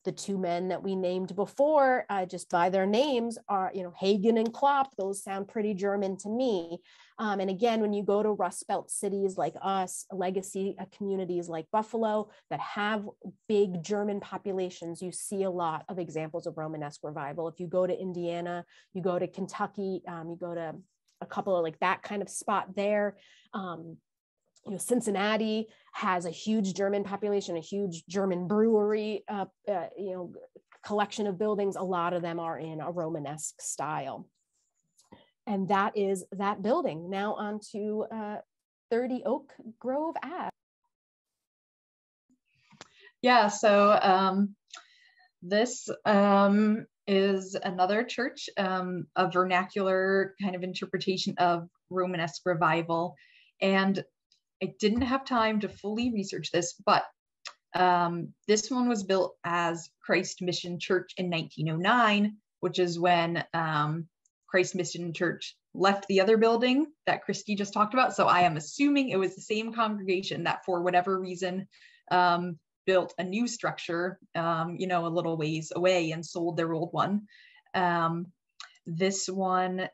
The two men that we named before, just by their names, are, you know, Hagen and Klopp. Those sound pretty German to me. And again, when you go to Rust Belt cities like us, legacy communities like Buffalo that have big German populations, you see a lot of examples of Romanesque revival. If you go to Indiana, you go to Kentucky, you go to a couple of like that kind of spot there. You know, Cincinnati has a huge German population, a huge German brewery, you know, collection of buildings. A lot of them are in a Romanesque style. And that is that building. Now on to 30 Oak Grove Ave. Yeah, so this is another church, a vernacular kind of interpretation of Romanesque revival. And I didn't have time to fully research this, but this one was built as Christ Mission Church in 1909, which is when Christ Mission Church left the other building that Christy just talked about. So I am assuming it was the same congregation that for whatever reason built a new structure, you know, a little ways away and sold their old one. This one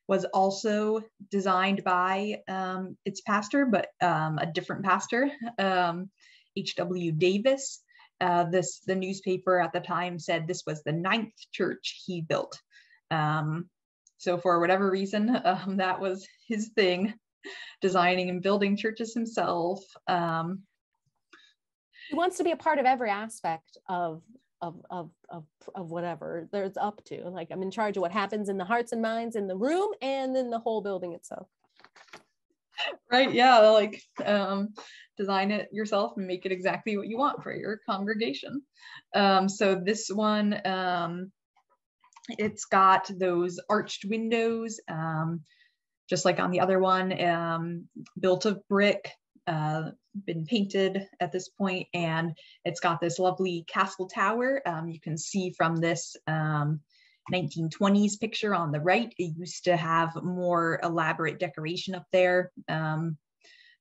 was also designed by its pastor, but a different pastor, H.W. Davis. The newspaper at the time said this was the 9th church he built. So for whatever reason, that was his thing, designing and building churches himself. He wants to be a part of every aspect of whatever there's up to. Like, I'm in charge of what happens in the hearts and minds in the room and in the whole building itself. Right, yeah, like design it yourself and make it exactly what you want for your congregation. So this one, it's got those arched windows, just like on the other one, built of brick, been painted at this point, and it's got this lovely castle tower. You can see from this 1920s picture on the right, it used to have more elaborate decoration up there.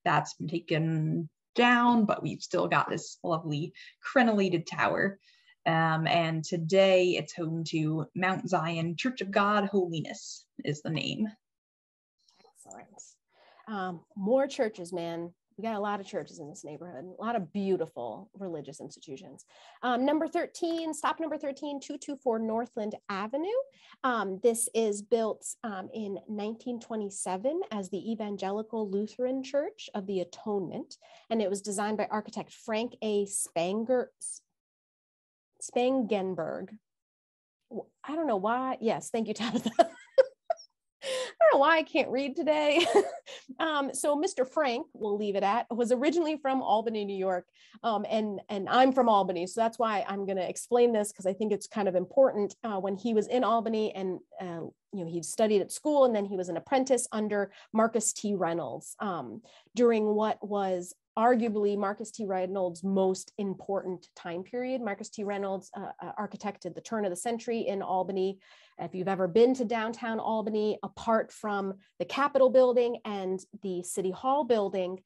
That's been taken down, but we've still got this lovely crenellated tower. And today it's home to Mount Zion Church of God Holiness is the name. Excellent. More churches, man. We got a lot of churches in this neighborhood, a lot of beautiful religious institutions. Number 13, stop number 13, 224 Northland Avenue. This is built in 1927 as the Evangelical Lutheran Church of the Atonement, and it was designed by architect Frank A. Spangenberg. I don't know why. Yes, thank you, Tabitha. I don't know why I can't read today. So Mr. Frank, we'll leave it at, was originally from Albany, New York. And I'm from Albany. So that's why I'm going to explain this, because I think it's kind of important. When he was in Albany and you know, he studied at school, and then he was an apprentice under Marcus T. Reynolds during what was arguably Marcus T. Reynolds' most important time period. Marcus T. Reynolds architected the turn of the century in Albany. If you've ever been to downtown Albany, apart from the Capitol building and the City Hall building,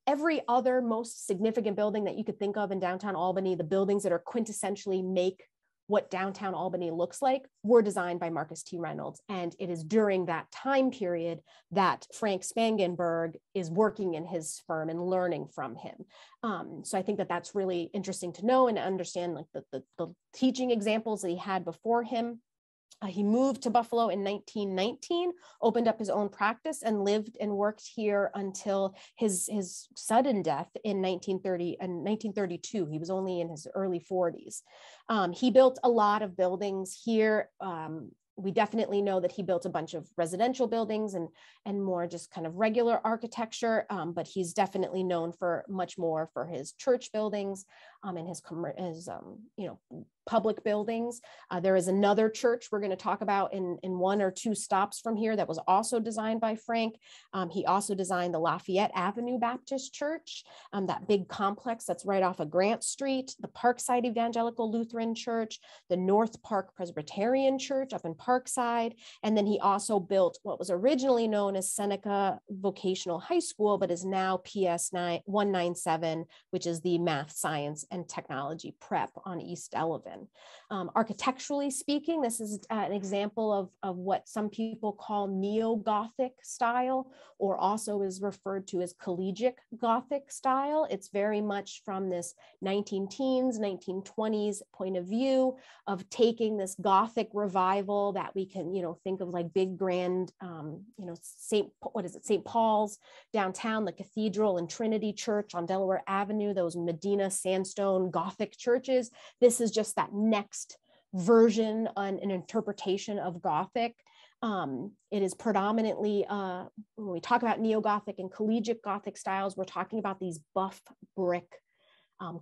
every other most significant building that you could think of in downtown Albany, the buildings that are quintessentially make what downtown Albany looks like were designed by Marcus T. Reynolds. And it is during that time period that Frank Spangenberg is working in his firm and learning from him. So I think that that's really interesting to know and to understand, like the teaching examples that he had before him. He moved to Buffalo in 1919, opened up his own practice, and lived and worked here until his sudden death in 1932. He was only in his early 40s. He built a lot of buildings here. We definitely know that he built a bunch of residential buildings and more just kind of regular architecture, but he's definitely known for much more for his church buildings and his public buildings. There is another church we're going to talk about in one or two stops from here that was also designed by Frank. He also designed the Lafayette Avenue Baptist Church, that big complex that's right off of Grant Street, the Parkside Evangelical Lutheran Church, the North Park Presbyterian Church up in Parkside, and then he also built what was originally known as Seneca Vocational High School, but is now PS 197, which is the Math, Science, and Technology Prep on East Delavan. Architecturally speaking, this is an example of what some people call Neo-Gothic style, or also is referred to as collegiate Gothic style. It's very much from this 19-teens, 1920s point of view of taking this Gothic revival that we can, think of like big grand, St. Paul's downtown, the Cathedral and Trinity Church on Delaware Avenue, those Medina sandstone Gothic churches. This is just that next version and an interpretation of Gothic. It is predominantly, when we talk about Neo-Gothic and collegiate Gothic styles, we're talking about these buff brick,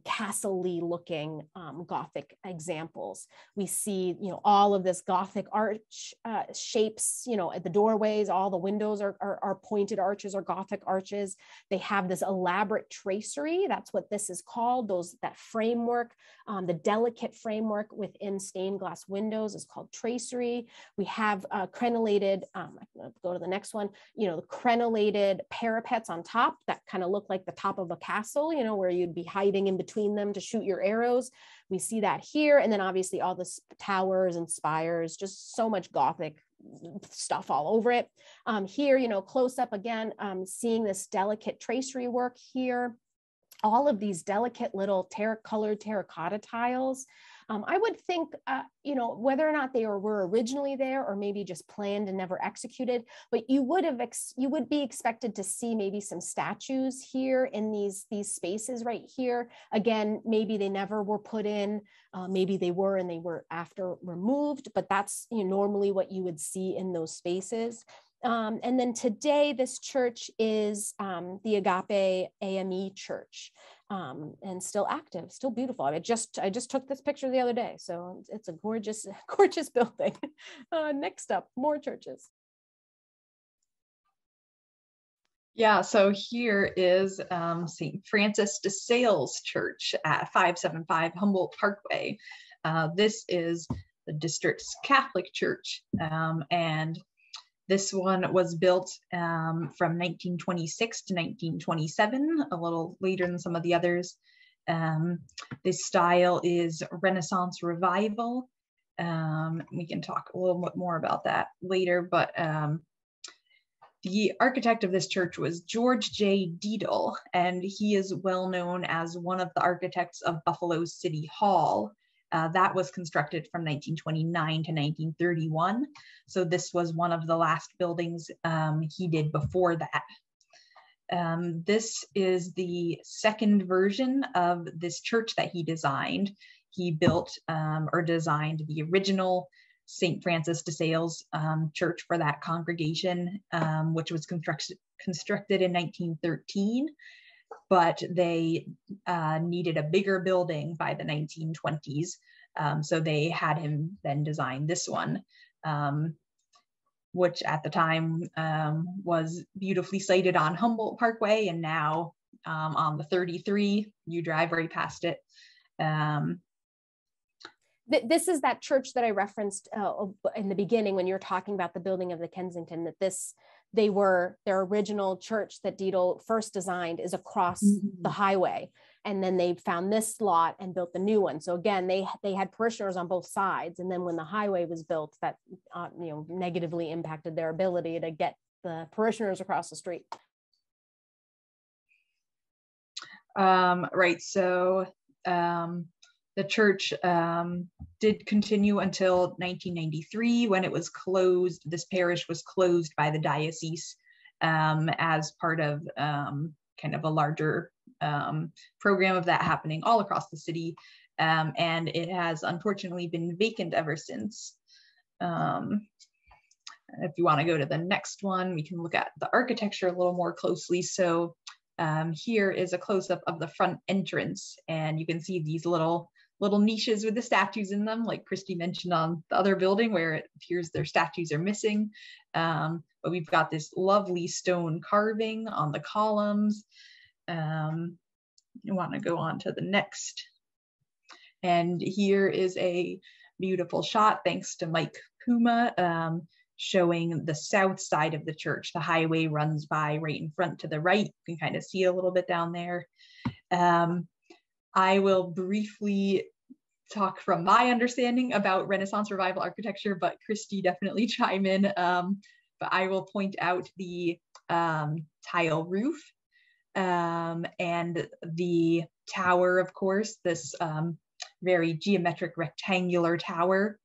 castle-y looking Gothic examples. We see, all of this Gothic arch shapes, at the doorways, all the windows are pointed arches or Gothic arches. They have this elaborate tracery. That's what this is called. That framework, the delicate framework within stained glass windows is called tracery. We have crenellated, I'm gonna go to the next one, the crenellated parapets on top that kind of look like the top of a castle, where you'd be hiding in between them to shoot your arrows. We see that here. And then obviously all the towers and spires, just so much Gothic stuff all over it. Here, close up again, seeing this delicate tracery work here. All of these delicate little colored terracotta tiles. I would think, whether or not they were originally there or maybe just planned and never executed, but you would be expected to see maybe some statues here in these spaces right here. Again, maybe they never were put in, maybe they were and they were after removed, but that's normally what you would see in those spaces. And then today, this church is the Agape AME Church, and still active, still beautiful. I just took this picture the other day, so it's a gorgeous, gorgeous building. Next up, more churches. Yeah, so here is St. Francis de Sales Church at 575 Humboldt Parkway. This is the district's Catholic church, and this one was built from 1926 to 1927, a little later than some of the others. This style is Renaissance Revival. We can talk a little bit more about that later, but the architect of this church was George J. Deedle, and he is well known as one of the architects of Buffalo's City Hall. That was constructed from 1929 to 1931. So this was one of the last buildings he did before that. This is the second version of this church that he designed. He built or designed the original St. Francis de Sales church for that congregation, which was constructed in 1913. But they needed a bigger building by the 1920s. So they had him then design this one, which at the time was beautifully sited on Humboldt Parkway, and now on the 33, you drive right past it. This is that church that I referenced in the beginning when you were talking about the building of the Kensington, that their original church that Deedle first designed is across the highway. And then they found this lot and built the new one. So again, they had parishioners on both sides. And then when the highway was built, that negatively impacted their ability to get the parishioners across the street. Right. So the church did continue until 1993, when it was closed. This parish was closed by the diocese as part of kind of a larger program of that happening all across the city. And it has unfortunately been vacant ever since. If you want to go to the next one, we can look at the architecture a little more closely. So here is a close-up of the front entrance, and you can see these little niches with the statues in them, like Christy mentioned on the other building, where it appears their statues are missing. But we've got this lovely stone carving on the columns. You want to go on to the next. And here is a beautiful shot, thanks to Mike Puma, showing the south side of the church. The highway runs by right in front to the right. You can kind of see it a little bit down there. I will briefly talk from my understanding about Renaissance Revival architecture, but Christy definitely chime in. But I will point out the tile roof and the tower, of course, this very geometric rectangular tower,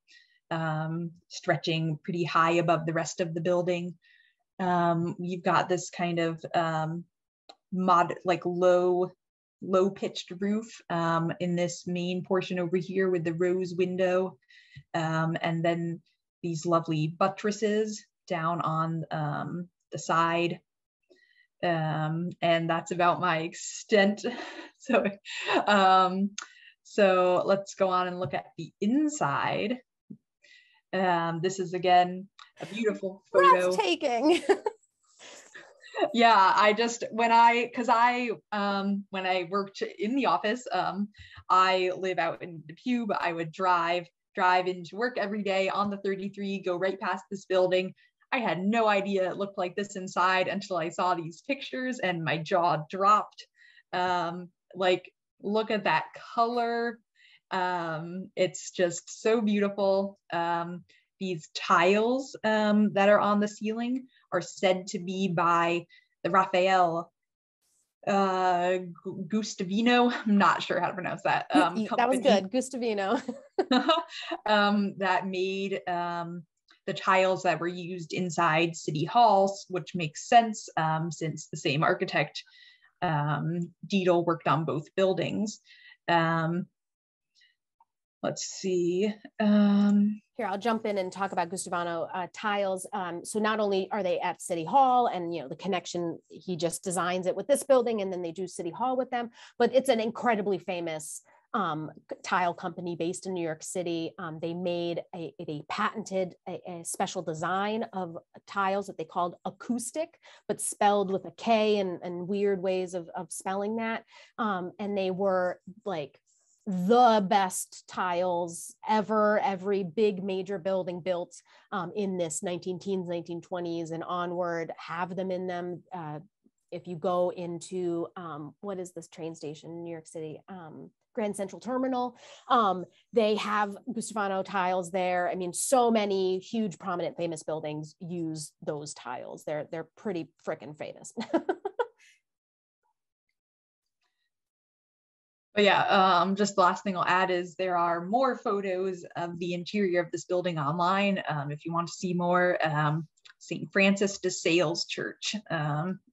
stretching pretty high above the rest of the building. You've got this kind of low pitched roof in this main portion over here with the rose window, and then these lovely buttresses down on the side. And that's about my extent. So let's go on and look at the inside. This is again a beautiful photo. Breathtaking. Yeah, when I worked in the office, I live out in Depew, but I would drive into work every day on the 33, go right past this building. I had no idea it looked like this inside until I saw these pictures and my jaw dropped. Like, look at that color. It's just so beautiful. These tiles that are on the ceiling are said to be by the Raphael Gustavino. I'm not sure how to pronounce that. That was good, Gustavino. That made the tiles that were used inside City Hall, which makes sense since the same architect, Dietl, worked on both buildings. Let's see. Here, I'll jump in and talk about Gustavino tiles. So not only are they at City Hall, and the connection, he just designs it with this building, and then they do City Hall with them, but it's an incredibly famous tile company based in New York City. They made they patented a special design of tiles that they called acoustic, but spelled with a K and weird ways of spelling that. And they were like the best tiles ever. Every big major building built in this 19-teens, 1920s and onward have them in them. If you go into, what is this train station in New York City? Grand Central Terminal. They have Gustavino tiles there. I mean, so many huge, prominent, famous buildings use those tiles. They're pretty freaking famous. But yeah, just the last thing I'll add is there are more photos of the interior of this building online. If you want to see more, St. Francis de Sales Church,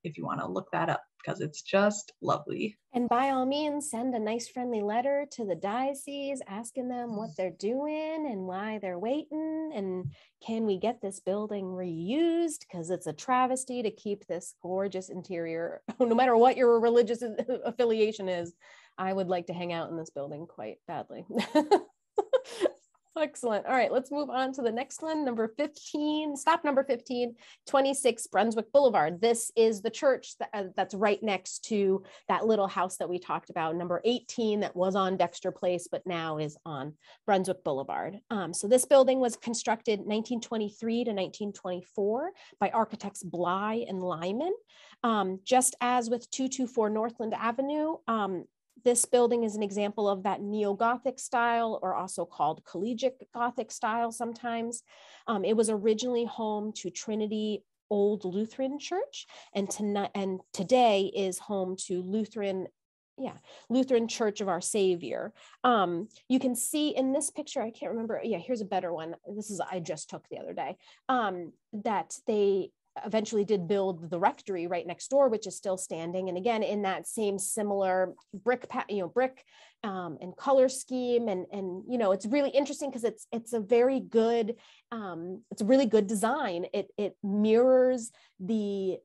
if you want to look that up, because it's just lovely. And by all means, send a nice friendly letter to the diocese asking them what they're doing and why they're waiting, and can we get this building reused, because it's a travesty to keep this gorgeous interior, no matter what your religious affiliation is. I would like to hang out in this building quite badly. Excellent. All right, let's move on to the next one. Number 15, stop number 15, 26 Brunswick Boulevard. This is the church that's right next to that little house that we talked about, number 18, that was on Dexter Place, but now is on Brunswick Boulevard. So this building was constructed 1923 to 1924 by architects Bly and Lyman. Just as with 224 Northland Avenue, This building is an example of that neo-Gothic style, or also called collegiate Gothic style sometimes. It was originally home to Trinity Old Lutheran Church, and today is home to Lutheran Church of Our Savior. You can see in this picture, I can't remember, here's a better one. I just took the other day, that they eventually did build the rectory right next door, which is still standing. And again, in that same similar brick and color scheme. And it's really interesting because it's a really good design. It mirrors the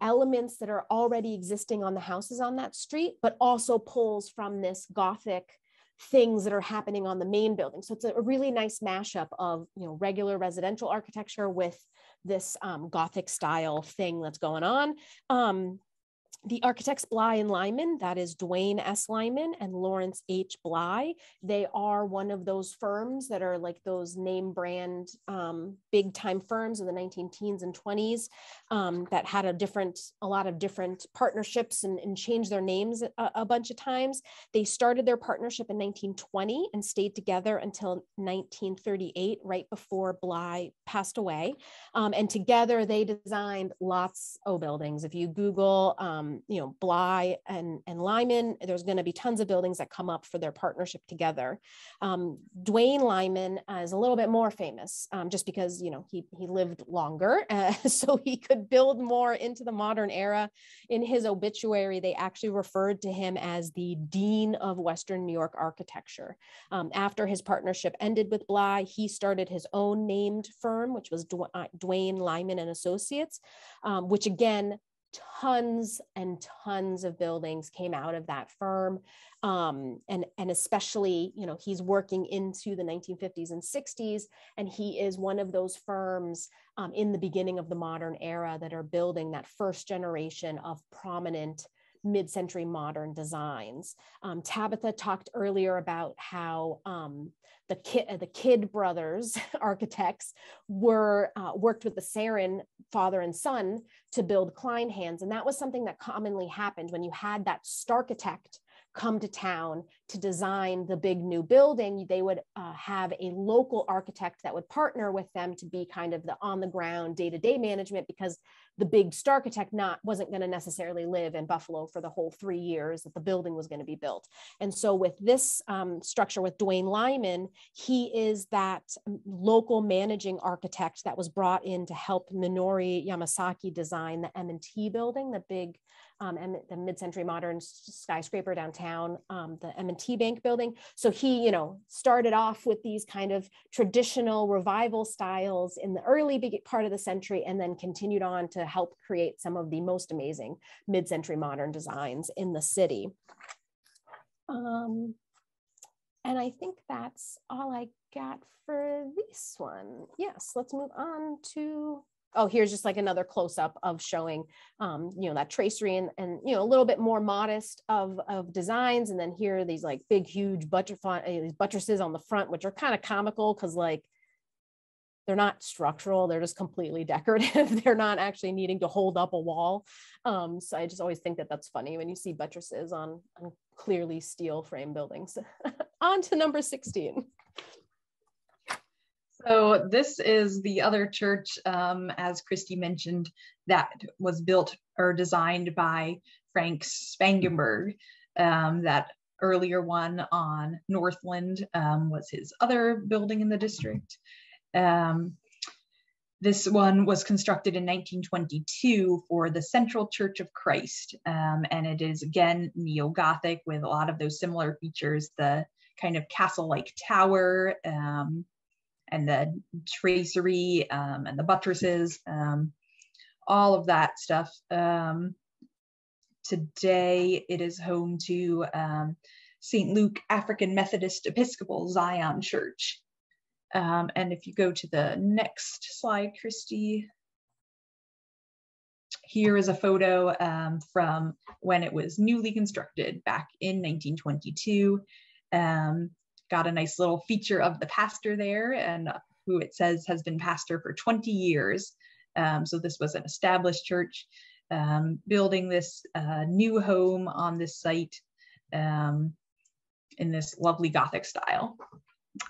elements that are already existing on the houses on that street, but also pulls from this Gothic things that are happening on the main building. So it's a really nice mashup of, regular residential architecture with this Gothic style thing that's going on. The architects Bly and Lyman, that is Dwayne S. Lyman and Lawrence H. Bly. They are one of those firms that are like those name brand big time firms in the 1910s and 20s that had a lot of different partnerships and changed their names a bunch of times. They started their partnership in 1920 and stayed together until 1938, right before Bly passed away. And together they designed lots of buildings. If you Google Bly and Lyman, there's going to be tons of buildings that come up for their partnership together. Dwayne Lyman is a little bit more famous just because, he lived longer, so he could build more into the modern era. In his obituary, they actually referred to him as the Dean of Western New York architecture. After his partnership ended with Bly, he started his own named firm, which was Dwayne Lyman and Associates, which again, tons and tons of buildings came out of that firm. And especially, he's working into the 1950s and 60s, and he is one of those firms in the beginning of the modern era that are building that first generation of prominent mid-century modern designs. Tabitha talked earlier about how the Kidd brothers, architects, worked with the Sarin father and son to build Kleinhans. And that was something that commonly happened when you had that starchitect come to town to design the big new building. They would have a local architect that would partner with them to be kind of the on-the-ground day-to-day management, because the big starchitect wasn't going to necessarily live in Buffalo for the whole 3 years that the building was going to be built. And so with this structure with Dwayne Lyman, he is that local managing architect that was brought in to help Minoru Yamasaki design the M&T building, the big the mid-century modern skyscraper downtown, the M&T Bank building. So he, started off with these kind of traditional revival styles in the early part of the century, and then continued on to help create some of the most amazing mid-century modern designs in the city. And I think that's all I got for this one. Yes, let's move on to, here's just like another close-up of showing, that tracery and a little bit more modest of designs. And then here are these like big, huge buttresses on the front, which are kind of comical because like they're not structural, they're just completely decorative. They're not actually needing to hold up a wall. So I just always think that that's funny when you see buttresses on clearly steel frame buildings. On to number 16. So this is the other church, as Christy mentioned, that was built or designed by Frank Spangenberg. That earlier one on Northland was his other building in the district. This one was constructed in 1922 for the Central Church of Christ. And it is, again, neo-Gothic with a lot of those similar features, the kind of castle-like tower, and the tracery and the buttresses, all of that stuff. Today, it is home to St. Luke African Methodist Episcopal Zion Church. And if you go to the next slide, Christy, here is a photo from when it was newly constructed back in 1922. Got a nice little feature of the pastor there, and who it says has been pastor for 20 years. So this was an established church building this new home on this site. in this lovely Gothic style.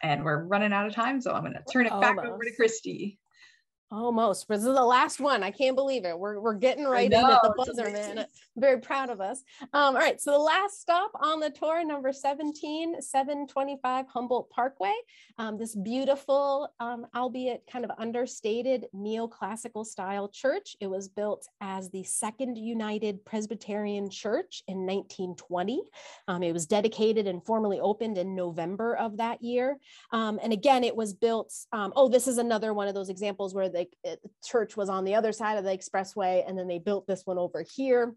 And we're running out of time, so I'm going to turn it back over to Christy. Almost. This is the last one. I can't believe it. We're getting right in at the buzzer, man. I'm very proud of us. All right. So the last stop on the tour, number 17, 725 Humboldt Parkway. This beautiful, albeit kind of understated neoclassical style church. It was built as the Second United Presbyterian Church in 1920. It was dedicated and formally opened in November of that year. And again, it was built, this is another one of those examples where the church was on the other side of the expressway, and then they built this one over here.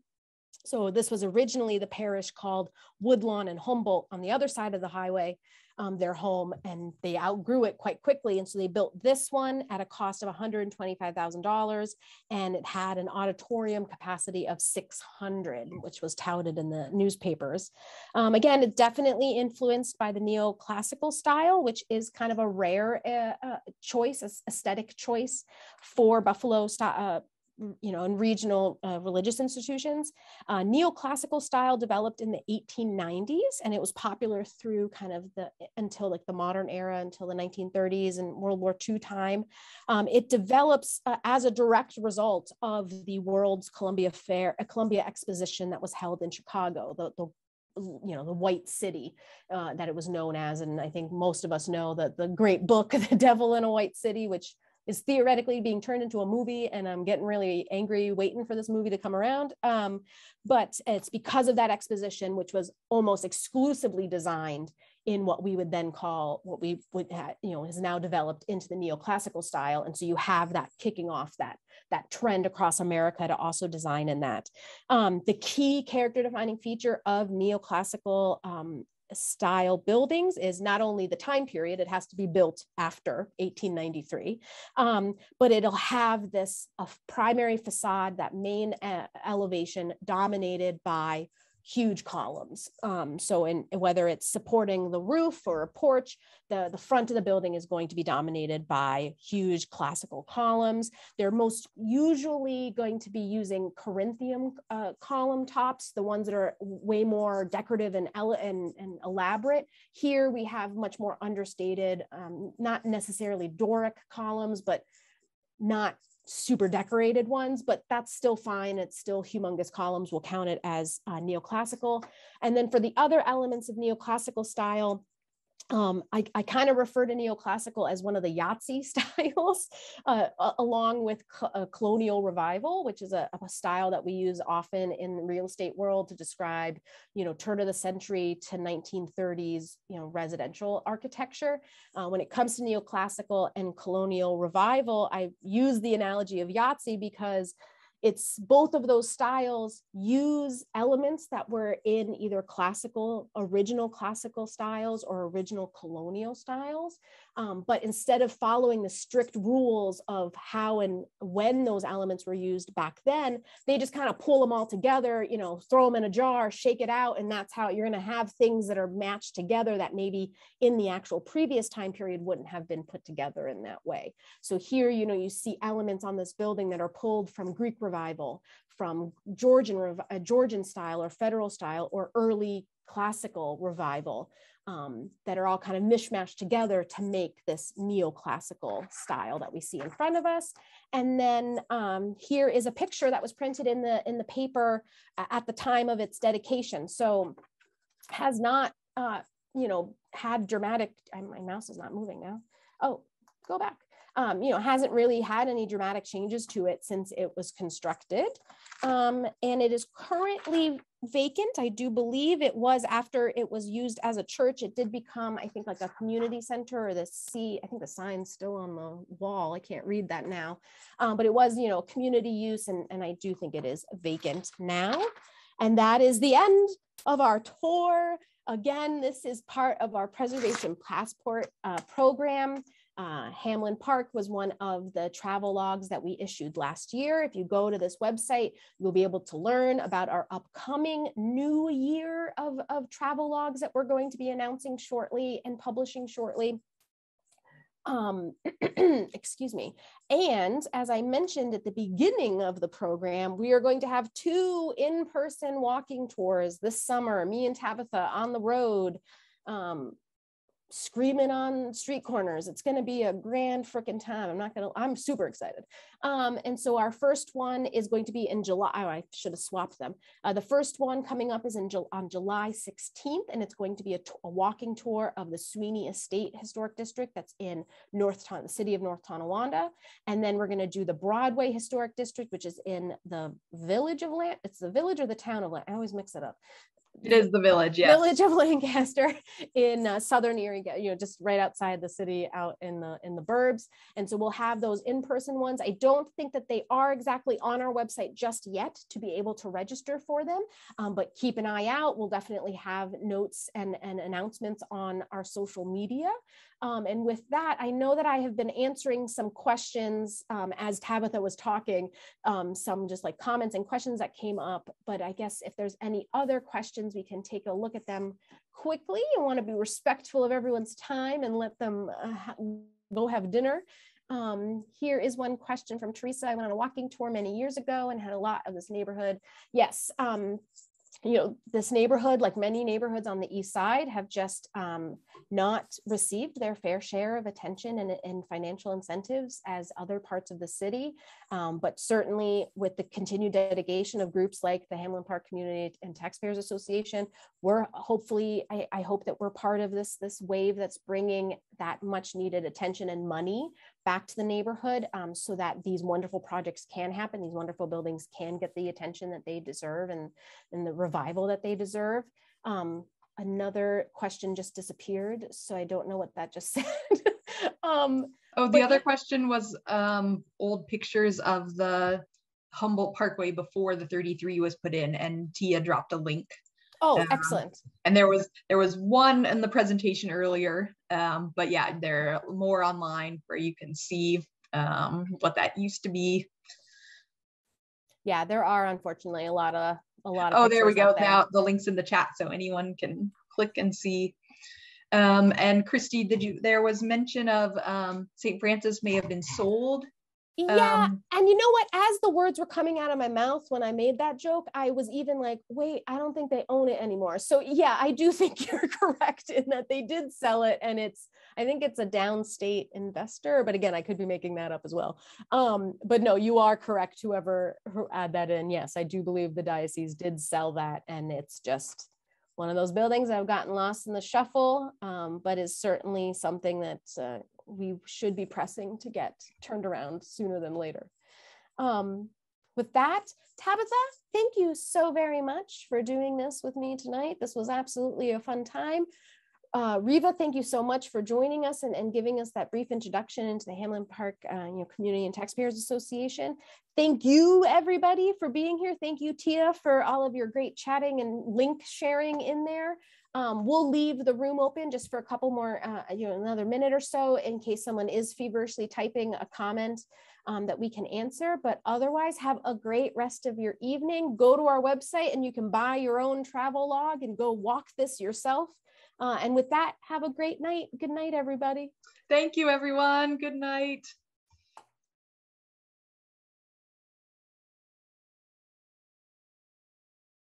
So this was originally the parish called Woodlawn and Humboldt on the other side of the highway, their home, and they outgrew it quite quickly. And so they built this one at a cost of $125,000, and it had an auditorium capacity of 600, which was touted in the newspapers. Again, it's definitely influenced by the neoclassical style, which is kind of a rare choice, aesthetic choice for Buffalo style, in regional religious institutions. Neoclassical style developed in the 1890s, and it was popular through kind of until like the modern era, until the 1930s and World War II time. It develops as a direct result of the World's Columbia Exposition that was held in Chicago, the White City that it was known as. And I think most of us know that the great book, The Devil in a White City, which is theoretically being turned into a movie, and I'm getting really angry waiting for this movie to come around. But it's because of that exposition, which was almost exclusively designed in what we would then call, what we would have, has now developed into the neoclassical style. And so you have that kicking off that trend across America to also design in that. The key character defining feature of neoclassical style buildings is not only the time period, it has to be built after 1893, but it'll have this primary facade, that main elevation dominated by huge columns. So whether it's supporting the roof or a porch, the front of the building is going to be dominated by huge classical columns. They're most usually going to be using Corinthian column tops, the ones that are way more decorative and elaborate. Here we have much more understated, not necessarily Doric columns, but not super decorated ones, but that's still fine. It's still humongous columns. We'll count it as neoclassical. And then for the other elements of neoclassical style, I kind of refer to neoclassical as one of the Yahtzee styles, along with colonial revival, which is a style that we use often in the real estate world to describe, turn of the century to 1930s, residential architecture. When it comes to neoclassical and colonial revival, I use the analogy of Yahtzee because it's both of those styles use elements that were in either original classical styles or original colonial styles. But instead of following the strict rules of how and when those elements were used back then, they just kind of pull them all together, throw them in a jar, shake it out. And that's how you're going to have things that are matched together that maybe in the actual previous time period wouldn't have been put together in that way. So here, you see elements on this building that are pulled from Greek Revival, from Georgian style or federal style or early classical revival, that are all kind of mishmashed together to make this neoclassical style that we see in front of us. And then here is a picture that was printed in the paper at the time of its dedication. So has not, had dramatic, my mouse is not moving now. Oh, go back. Hasn't really had any dramatic changes to it since it was constructed. And it is currently vacant. I do believe it was after it was used as a church. It did become, I think, like a community center, or I think the sign's still on the wall. I can't read that now. But it was, community use, and I do think it is vacant now. And that is the end of our tour. Again, this is part of our Preservation Passport program. Hamlin Park was one of the travel logs that we issued last year. If you go to this website, you'll be able to learn about our upcoming new year of travel logs that we're going to be announcing shortly and publishing shortly. excuse me. And as I mentioned at the beginning of the program, we are going to have 2 in-person walking tours this summer, me and Tabitha on the road, screaming on street corners. It's going to be a grand frickin' time. I'm super excited. And so our first one is going to be in July. Oh, I should have swapped them. The first one coming up is on July 16th, and it's going to be a walking tour of the Sweeney Estate Historic District that's in the city of North Tonawanda. And then we're going to do the Broadway Historic District, which is in the village of it's the village or the town of I always mix it up. It is the village, yes. Village of Lancaster in southern Erie, just right outside the city, out in the burbs. And so we'll have those in-person ones. I don't think that they are exactly on our website just yet to be able to register for them, but keep an eye out. We'll definitely have notes and announcements on our social media. And with that, I know that I have been answering some questions as Tabitha was talking, some just like comments and questions that came up, but I guess if there's any other questions, we can take a look at them quickly. I want to be respectful of everyone's time and let them go have dinner. Here is one question from Teresa. I went on a walking tour many years ago and had a lot of this neighborhood. Yes. This neighborhood, like many neighborhoods on the east side, have just not received their fair share of attention and financial incentives as other parts of the city. But certainly with the continued dedication of groups like the Hamlin Park Community and Taxpayers Association, we're hopefully, I hope that we're part of this wave that's bringing that much needed attention and money back to the neighborhood, so that these wonderful projects can happen, these wonderful buildings can get the attention that they deserve and the revival that they deserve. Another question just disappeared, so I don't know what that just said. The other question was old pictures of the Humboldt Parkway before the 33 was put in, and Tia dropped a link. Oh, excellent. And there was one in the presentation earlier, but yeah, there are more online where you can see what that used to be. Yeah, there are unfortunately a lot of. Oh, there we go. Now the link's in the chat, so anyone can click and see. And Christy, there was mention of St. Francis may have been sold. Yeah, and you know what? As the words were coming out of my mouth when I made that joke, I was even like, wait, I don't think they own it anymore. So yeah, I do think you're correct in that they did sell it, and I think it's a downstate investor, but again, I could be making that up as well. But no, you are correct, who add that in. Yes, I do believe the diocese did sell that, and it's just one of those buildings that have gotten lost in the shuffle, but is certainly something that we should be pressing to get turned around sooner than later. With that, Tabitha, thank you so very much for doing this with me tonight. This was absolutely a fun time. Riva, thank you so much for joining us and giving us that brief introduction into the Hamlin Park Community and Taxpayers Association. Thank you, everybody, for being here. Thank you, Tia, for all of your great chatting and link sharing in there. We'll leave the room open just for a couple more, another minute or so in case someone is feverishly typing a comment that we can answer. But otherwise, have a great rest of your evening. Go to our website and you can buy your own travel log and go walk this yourself. And with that, have a great night. Good night, everybody. Thank you, everyone. Good night.